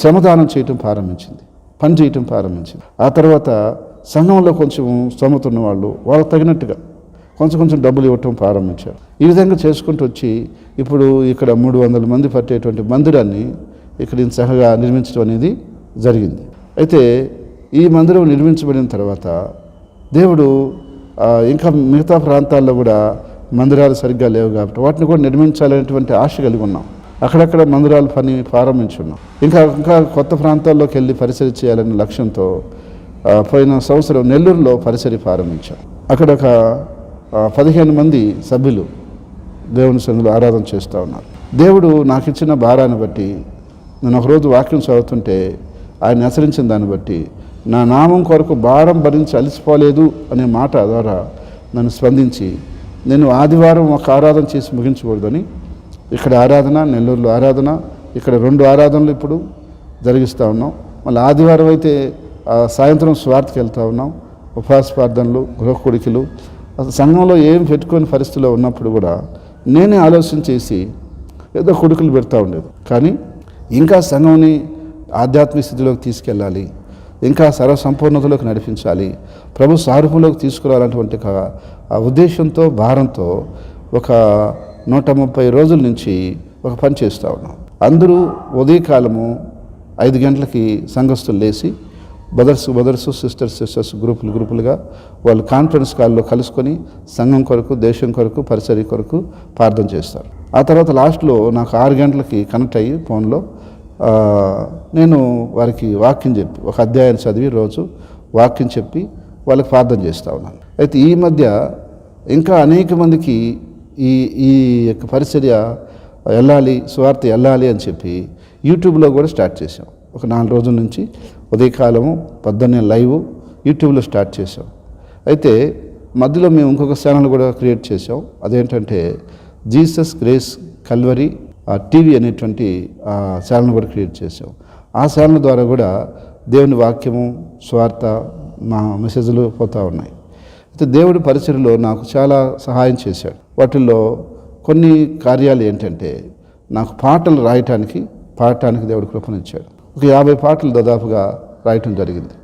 శ్రమదానం చేయటం ప్రారంభించింది, పని చేయటం ప్రారంభించింది. ఆ తర్వాత సంఘంలో కొంచెం స్తోమత ఉన్న వాళ్ళు వాళ్ళకి తగినట్టుగా కొంచెం డబ్బులు ఇవ్వటం ప్రారంభించారు. ఈ విధంగా చేసుకుంటూ వచ్చి ఇప్పుడు ఇక్కడ 300 మంది పట్టేటువంటి మందిరాన్ని ఇక్కడ చక్కగా నిర్మించడం అనేది జరిగింది. అయితే ఈ మందిరం నిర్మించబడిన తర్వాత దేవుడు ఇంకా మిగతా ప్రాంతాల్లో కూడా మందిరాలు సరిగ్గా లేవు కాబట్టి వాటిని కూడా నిర్మించాలనేటువంటి ఆశ కలిగి ఉన్నాం. అక్కడక్కడ మందిరాల పని ప్రారంభించున్నాం. ఇంకా కొత్త ప్రాంతాల్లోకి వెళ్ళి పరిచయం చేయాలనే లక్ష్యంతో పోయిన సంవత్సరం నెల్లూరులో పరిచయం ప్రారంభించాం. అక్కడ ఒక 15 మంది సభ్యులు దేవుని సన్నిధిలో ఆరాధన చేస్తూ ఉన్నారు. దేవుడు నాకు ఇచ్చిన భారాన్ని బట్టి నేను ఒకరోజు వాక్యం చదువుతుంటే ఆయన హెచ్చరించిన దాన్ని బట్టి నా నామం కొరకు భారం భరించి అలసిపోలేదు అనే మాట ద్వారా నన్ను స్పందించి నేను ఆదివారం ఒక ఆరాధన చేసి ముగించకూడదని ఇక్కడ ఆరాధన, నెల్లూరులో ఆరాధన, ఇక్కడ 2 ఆరాధనలు ఇప్పుడు జరిగిస్తూ ఉన్నాం. మళ్ళీ ఆదివారం అయితే సాయంత్రం స్వార్థకి వెళ్తూ ఉన్నాం. ఉపవాస ప్రార్థనలు, గృహకుడికలు, సంఘంలో ఏం పెట్టుకొని పరిస్థితిలో ఉన్నప్పుడు కూడా నేనే ఆలోచన చేసి ఏదో కొడుకులు పెడతా ఉండేది. కానీ ఇంకా సంఘంని ఆధ్యాత్మిక స్థితిలోకి తీసుకెళ్ళాలి, ఇంకా సర్వసంపూర్ణతలోకి నడిపించాలి, ప్రభు సారూప్యంలోకి తీసుకురావాలన్నటువంటి ఆ ఉద్దేశంతో భారంతో ఒక 130 రోజుల నుంచి ఒక పని చేస్తూ ఉన్నాం. అందరూ ఉదయకాలము 5 గంటలకి సంఘస్థులు లేచి బ్రదర్స్ సిస్టర్స్ గ్రూపులుగా వాళ్ళు కాన్ఫరెన్స్ కాల్లో కలుసుకొని సంఘం కొరకు, దేశం కొరకు, పరిచర్య కొరకు ప్రార్థన చేస్తారు. ఆ తర్వాత లాస్ట్లో నాకు 6 గంటలకి కనెక్ట్ అయ్యి ఫోన్లో నేను వారికి వాక్యం చెప్పి ఒక అధ్యాయాన్ని చదివి రోజు వాక్యం చెప్పి వాళ్ళకి ప్రార్థన చేస్తూ ఉన్నాను. అయితే ఈ మధ్య ఇంకా అనేక మందికి ఈ యొక్క పరిచర్య వెళ్ళాలి, సువార్త వెళ్ళాలి అని చెప్పి యూట్యూబ్లో కూడా స్టార్ట్ చేసాం. ఒక 4 రోజుల నుంచి ఉదయకాలము 12 లైవ్ యూట్యూబ్లో స్టార్ట్ చేసాం. అయితే మధ్యలో మేము ఇంకొక ఛానల్ కూడా క్రియేట్ చేసాం. అదేంటంటే జీసస్ గ్రేస్ కల్వరీ టీవీ అనేటువంటి ఛానల్ కూడా క్రియేట్ చేసాం. ఆ ఛానల్ ద్వారా కూడా దేవుని వాక్యము, స్వార్థ, మా మెసేజ్లు పోతూ ఉన్నాయి. అయితే దేవుడి పరిచర్యలో నాకు చాలా సహాయం చేశాడు. వాటిల్లో కొన్ని కార్యాలు ఏంటంటే, నాకు పాటలు పాడటానికి దేవుడు కృపనిచ్చాడు. ఒక 50 పాటలు దాదాపుగా రాయటం జరిగింది.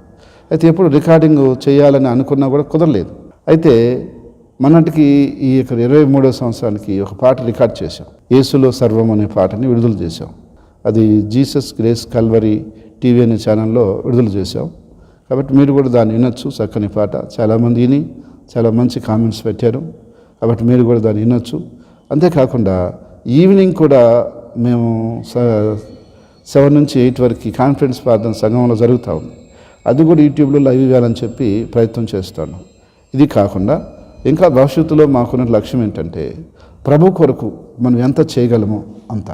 అయితే ఎప్పుడు రికార్డింగ్ చేయాలని అనుకున్నా కూడా కుదరలేదు. అయితే మొన్నటికి ఈ 23వ సంవత్సరానికి ఒక పాట రికార్డ్ చేశాం. యేసులో సర్వం అనే పాటని విడుదల చేశాం. అది జీసస్ గ్రేస్ కల్వరీ టీవీ అనే ఛానల్లో విడుదల చేశాం. కాబట్టి మీరు కూడా దాన్ని వినొచ్చు. చక్కని పాట, చాలామంది విని చాలా మంచి కామెంట్స్ పెట్టారు. కాబట్టి మీరు కూడా దాన్ని వినొచ్చు. అంతేకాకుండా ఈవినింగ్ కూడా మేము 7 నుంచి 8 వరకు కాన్ఫరెన్స్ ప్రార్థన సంఘంలో జరుగుతూ ఉంది. అది కూడా యూట్యూబ్లో లైవ్ ఇవ్వాలని చెప్పి ప్రయత్నం చేస్తాను. ఇది కాకుండా ఇంకా భవిష్యత్తులో మాకున్న లక్ష్యం ఏంటంటే, ప్రభు కొరకు మనం ఎంత చేయగలమో అంత.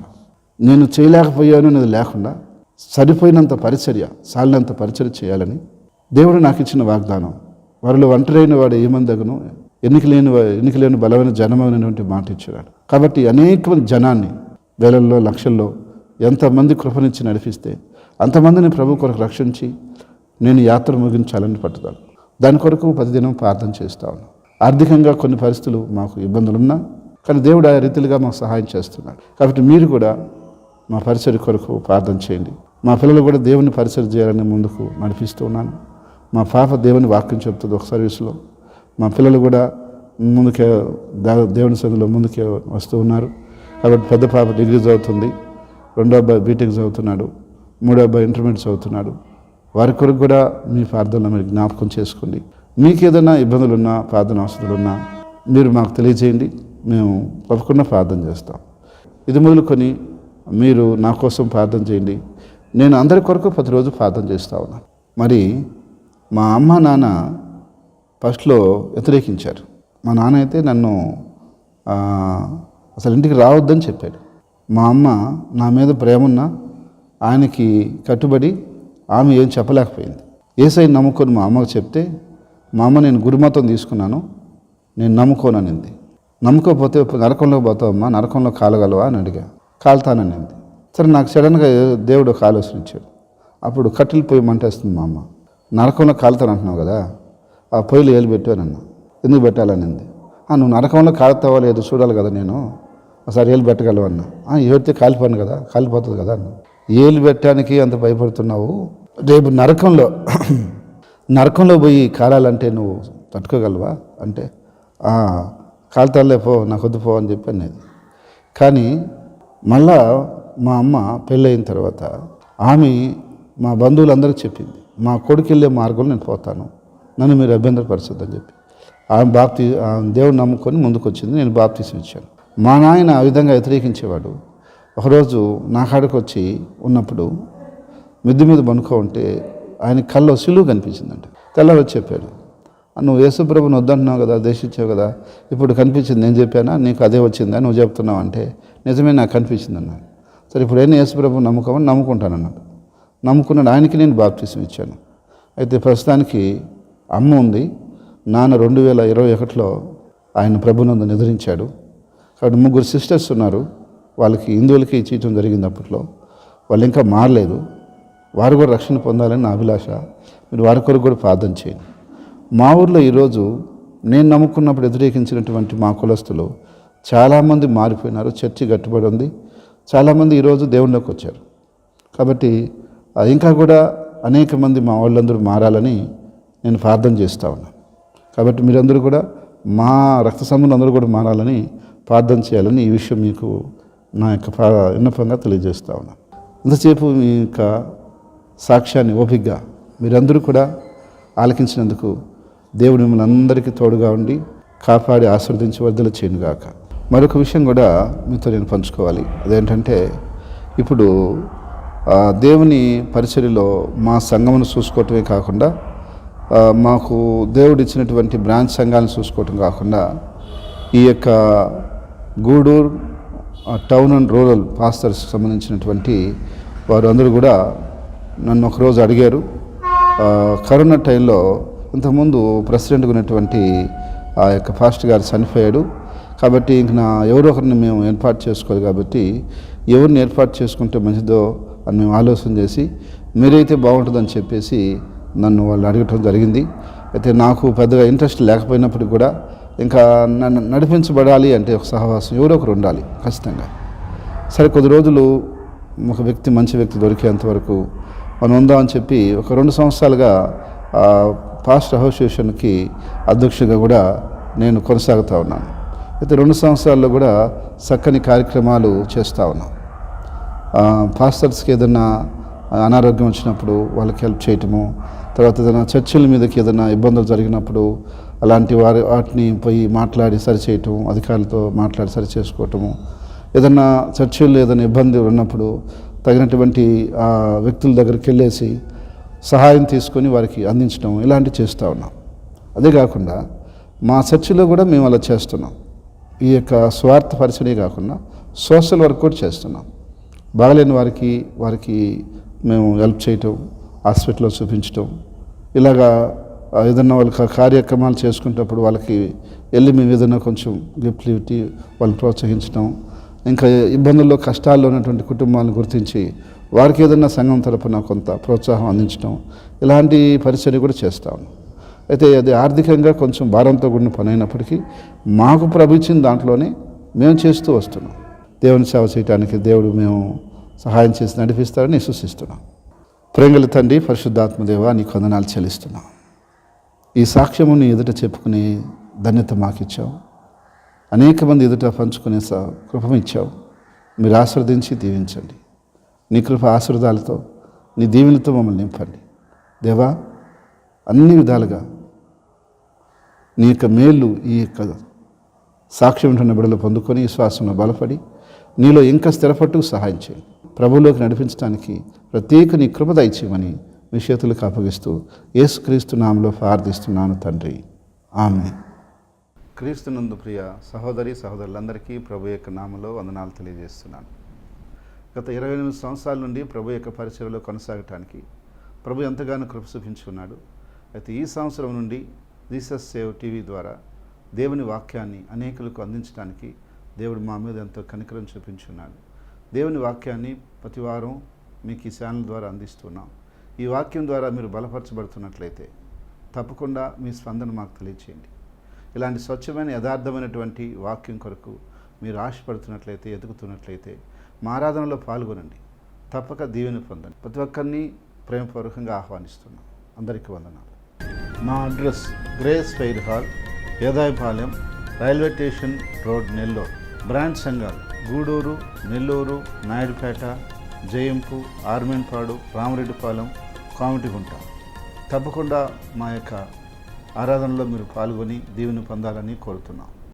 నేను చేయలేకపోయాను అనేది లేకుండా సరిపోయినంత పరిచర్య, సాలినంత పరిచర్య చేయాలని దేవుడు నాకు ఇచ్చిన వాగ్దానం. వారిలో ఒంటరైన వాడు ఏమందగును, ఎన్నికలేని బలమైన జనమైనటువంటి మాట ఇచ్చాడు. కాబట్టి అనేక జనాన్ని వేలల్లో లక్షల్లో ఎంతమంది కృపనిచ్చి నడిపిస్తే అంతమందిని ప్రభు కొరకు రక్షించి నేను యాత్ర ముగించాలని పట్టుదల. దాని కొరకు ప్రతిదినం ప్రార్థన చేస్తా ఉన్నాను. ఆర్థికంగా కొన్ని పరిస్థితులు మాకు ఇబ్బందులున్నా కానీ దేవుడు ఆ రీతిలుగా మాకు సహాయం చేస్తున్నాడు. కాబట్టి మీరు కూడా మా పరిచర్య కొరకు ప్రార్థన చేయండి. మా పిల్లలు కూడా దేవుని పరిచర్య చేయాలని ముందుకు నడిపిస్తూ ఉన్నాను. మా పాప దేవుని వాక్యం చెప్తుంది ఒక సర్వీస్లో. మా పిల్లలు కూడా ముందుకే దేవుని సన్నిధిలో ముందుకే వస్తూ ఉన్నారు. కాబట్టి పెద్ద పాప డిగ్రీ చదువుతుంది, రెండో అబ్బాయి బీటెక్ చదువుతున్నాడు, మూడో అబ్బాయి ఇంటర్మీడియట్ చదువుతున్నాడు. వారి కొరకు కూడా మీ ప్రార్థనలో మీరు జ్ఞాపకం చేసుకోండి. మీకు ఏదైనా ఇబ్బందులున్నా, ప్రార్థన అవసరాలున్నా మీరు మాకు తెలియజేయండి. మేము తప్పకుండా ప్రార్థన చేస్తాం. ఇది మొదలుకొని మీరు నా కోసం ప్రార్థన చేయండి. నేను అందరి కొరకు ప్రతిరోజు ప్రార్థన చేస్తూ ఉన్నాను. మరి మా అమ్మ నాన్న ఫస్ట్లో వ్యతిరేకించారు. మా నాన్న అయితే నన్ను అసలు ఇంటికి రావద్దని చెప్పాడు. మా అమ్మ నా మీద ప్రేమన్నా ఆయనకి కట్టుబడి ఆమె ఏం చెప్పలేకపోయింది. యేసయ్యని నమ్ముకొని మా అమ్మకు చెప్తే మా అమ్మ నేను గురుమతం తీసుకున్నాను, నేను నమ్ముకోననింది. నమ్ముకోకపోతే నరకంలోకి పోతావమ్మా, నరకంలో కాలగలవా అని అడిగా. కాలుతాననింది. సరే, నాకు సడన్గా దేవుడు ఒక ఆలోచన ఇచ్చాడు. అప్పుడు కట్టెలు పొయ్యి మంటేస్తుంది మా అమ్మ. నరకంలో కాలుతాను అంటున్నావు కదా, ఆ పొయ్యిలు ఏలు పెట్టానన్నా. ఎందుకు పెట్టాలనింది. నువ్వు నరకంలో కాలుతావా లేదు చూడాలి కదా, నేను ఒకసారి ఏలు పెట్టగలవన్నా. ఏడితే కాలిపోను కదా, కాలిపోతుంది కదా అన్న. ఏలు పెట్టడానికి అంత భయపడుతున్నావు, రేపు నరకంలో పోయి కాలాలంటే నువ్వు తట్టుకోగలవా అంటే, కాలుతాలే పో, నాకు వద్దు పో అని చెప్పి అనేది. కానీ మళ్ళా మా అమ్మ పెళ్ళయిన తర్వాత ఆమె మా బంధువులందరికీ చెప్పింది, మా కొడుకు వెళ్ళే మార్గంలో నేను పోతాను, నన్ను మీరు అభ్యంతరపరచొద్దని చెప్పి. ఆమె దేవుడు నమ్ముకొని ముందుకు వచ్చింది. నేను బాప్తీసం ఇచ్చాను. మా నాయన ఆ విధంగా వ్యతిరేకించేవాడు. ఒకరోజు నా కాడికి వచ్చి ఉన్నప్పుడు మిద్ది మీద పనుకో ఉంటే ఆయన కల్లో సిలువ కనిపించిందంట. తెల్లవారు చెప్పాడు, నువ్వు యేసుప్రభుని వద్దంటున్నావు కదా, దేశించావు కదా, ఇప్పుడు కనిపించింది, నేను చెప్పానా నీకు అదే వచ్చిందా నువ్వు చెప్తున్నావు అంటే, నిజమే నాకు కనిపించింది అన్నాడు. సరే, ఇప్పుడైనా యేసుప్రభుని నమ్ముకుంటానన్నాడు. నమ్ముకున్నాడు. ఆయనకి నేను బాప్తీసం ఇచ్చాను. అయితే ప్రస్తుతానికి అమ్మ ఉంది. నాన్న 2021లో ఆయన ప్రభునందు నిద్రించాడు. కాబట్టి 3 సిస్టర్స్ ఉన్నారు. వాళ్ళకి హిందువులకి ఇచ్చేయటం జరిగింది అప్పట్లో. వాళ్ళు ఇంకా మారలేదు. వారు కూడా రక్షణ పొందాలని నా అభిలాష. మీరు వారి కొరకు కూడా ప్రార్థన చేయండి. మా ఊర్లో ఈరోజు నేను నమ్ముకున్నప్పుడు వ్యతిరేకించినటువంటి మా కులస్తులు చాలామంది మారిపోయినారు. చర్చి గట్టుబడి ఉంది. చాలామంది ఈరోజు దేవుళ్ళకి వచ్చారు. కాబట్టి ఇంకా కూడా అనేక మంది మా వాళ్ళందరూ మారాలని నేను ప్రార్థన చేస్తూ ఉన్నాను. కాబట్టి మీరందరూ కూడా మా రక్త సంబంధం అందరూ కూడా మారాలని ప్రార్థన చేయాలని ఈ విషయం మీకు నా యొక్క విన్నపంగా తెలియజేస్తూ ఉన్నాను. ఇంతసేపు మీ యొక్క సాక్ష్యాన్ని ఓపికగా మీరందరూ కూడా ఆలకించినందుకు దేవుడు మిమ్మల్ని అందరికీ తోడుగా ఉండి కాపాడి ఆశీర్వదించి వర్ధలు చేయనుగాక. మరొక విషయం కూడా మీతో నేను పంచుకోవాలి. అదేంటంటే, ఇప్పుడు దేవుని పరిచర్యలో మా సంఘమును చూసుకోవటమే కాకుండా మాకు దేవుడు ఇచ్చినటువంటి బ్రాంచ్ సంఘాలను చూసుకోవటం కాకుండా ఈ యొక్క Gudur town and rural pastors సంబంధించినటువంటి వారు అందరూ కూడా నన్ను ఒకరోజు అడిగారు. కరోనా టైంలో ఇంతకుముందు ప్రెసిడెంట్గా ఉన్నటువంటి ఆ యొక్క పాస్టర్ గారు చనిపోయాడు. కాబట్టి ఇంక ఎవరో ఒకరిని మేము ఏర్పాటు చేసుకోవాలి. కాబట్టి ఎవరిని ఏర్పాటు చేసుకుంటే మంచిదో అని మేము ఆలోచన చేసి మీరైతే బాగుంటుందని చెప్పేసి నన్ను వాళ్ళు అడగటం జరిగింది. అయితే నాకు పెద్దగా ఇంట్రెస్ట్ లేకపోయినప్పటికీ కూడా ఇంకా నన్ను నడిపించబడాలి అంటే ఒక సహవాసం ఎవరో ఒకరు ఉండాలి ఖచ్చితంగా. సరే, కొద్ది రోజులు ఒక వ్యక్తి, మంచి వ్యక్తి దొరికేంత వరకు మనం ఉందామని చెప్పి ఒక 2 సంవత్సరాలుగా పాస్టర్ అసోసియేషన్కి అధ్యక్షుడిగా కూడా నేను కొనసాగుతూ ఉన్నాను. అయితే 2 సంవత్సరాల్లో కూడా చక్కని కార్యక్రమాలు చేస్తూ ఉన్నాం. పాస్టర్స్కి ఏదైనా అనారోగ్యం వచ్చినప్పుడు వాళ్ళకి హెల్ప్ చేయటము, తర్వాత ఏదైనా చర్చిల మీదకి ఏదైనా ఇబ్బందులు జరిగినప్పుడు అలాంటి వాటిని పోయి మాట్లాడి సరిచేయటం, అధికారులతో మాట్లాడి సరి చేసుకోవటము, ఏదైనా చర్చిల్లో ఏదైనా ఇబ్బంది ఉన్నప్పుడు తగినటువంటి వ్యక్తుల దగ్గరికి వెళ్ళేసి సహాయం తీసుకొని వారికి అందించడం, ఇలాంటివి చేస్తూ ఉన్నాం. అదే కాకుండా మా చర్చిలో కూడా మేము అలా చేస్తున్నాం. ఈ యొక్క స్వార్థ పరిచయం కాకుండా సోషల్ వర్క్ కూడా చేస్తున్నాం. బాగలేని వారికి మేము హెల్ప్ చేయటం, హాస్పిటల్లో చూపించటం, ఇలాగా ఏదన్నా వాళ్ళకి కార్యక్రమాలు చేసుకునేటప్పుడు వాళ్ళకి వెళ్ళి మేము ఏదైనా కొంచెం గిఫ్ట్లు ఇట్టి వాళ్ళని ప్రోత్సహించడం, ఇంకా ఇబ్బందుల్లో కష్టాల్లో ఉన్నటువంటి కుటుంబాలను గుర్తించి వారికి ఏదైనా సంఘం తరపున కొంత ప్రోత్సాహం అందించడం, ఇలాంటి పరిచర్య కూడా చేస్తాం. అయితే అది ఆర్థికంగా కొంచెం భారంతో కూడిన పని అయినప్పటికీ మాకు ప్రభుత్వం దాంట్లోనే మేము చేస్తూ వస్తున్నాం. దేవుని సేవ చేయడానికి దేవుడు మేము సహాయం చేసి నడిపిస్తారని విశ్వసిస్తున్నాం. ప్రేంగల తండ్రి, పరిశుద్ధాత్మదేవ, నీకు వందనాలు చెల్లిస్తున్నాం. ఈ సాక్ష్యము నీ ఎదుట చెప్పుకునే ధన్యత మాకు ఇచ్చావు. అనేక మంది ఎదుట పంచుకునే కృపం ఇచ్చావు. మీరు ఆశీర్వదించి దీవించండి. నీ కృప ఆశీర్వాదాలతో, నీ దీవెనతో మమ్మల్ని నింపండి. దేవా, అన్ని విధాలుగా నీ యొక్క మేలు ఈ యొక్క సాక్ష్యం ఉంటున్న బిడ్డలు పొందుకొని విశ్వాసంలో బలపడి నీలో ఇంకా స్థిరపట్టుకు సహాయం చేయండి. ప్రభువులోకి నడిపించడానికి ప్రత్యేక నీ కృప దయచేయమని మీ చేతులకు అప్పగిస్తూ యేసుక్రీస్తు నామములో ప్రార్థిస్తున్నాను తండ్రి, ఆమేన్. క్రీస్తునందు ప్రియ సహోదరి సహోదరులందరికీ ప్రభు యొక్క నామములో వందనాలు తెలియజేస్తున్నాను. గత 28 సంవత్సరాల నుండి ప్రభు యొక్క పరిచర్యలో కొనసాగటానికి ప్రభు ఎంతగానో కృప చూపించుకున్నాడు. అయితే ఈ సంవత్సరం నుండి జీసస్ సేవ్ టీవీ ద్వారా దేవుని వాక్యాన్ని అనేకులకు అందించడానికి దేవుడు మా మీద ఎంతో కనికరం చూపించున్నాడు. దేవుని వాక్యాన్ని ప్రతి వారం మీకు ఈ ఛానల్ ద్వారా అందిస్తున్నాం. ఈ వాక్యం ద్వారా మీరు బలపరచబడుతున్నట్లయితే తప్పకుండా మీ స్పందన మాకు తెలియచేయండి. ఇలాంటి స్వచ్ఛమైన యథార్థమైనటువంటి వాక్యం కొరకు మీరు ఆశపడుతున్నట్లయితే, ఎదుగుతున్నట్లయితే మా ఆరాధనలో పాల్గొనండి. తప్పక దీవెన పొందండి. ప్రతి ఒక్కరిని ప్రేమపూర్వకంగా ఆహ్వానిస్తున్నాం. అందరికీ వందనాలు. మా address grace fair hall, Edayapalem, railway station road, Nellore. Branch సంఘాలు గూడూరు, నెల్లూరు, నాయుడుపేట, జయంపు, ఆర్మేన్పాడు, రామరెడ్డిపాలెం, కామిటిగుంట. తప్పకుండా మా యొక్క ఆరాధనలో మీరు పాల్గొని దీవెన పొందాలని కోరుతున్నాం.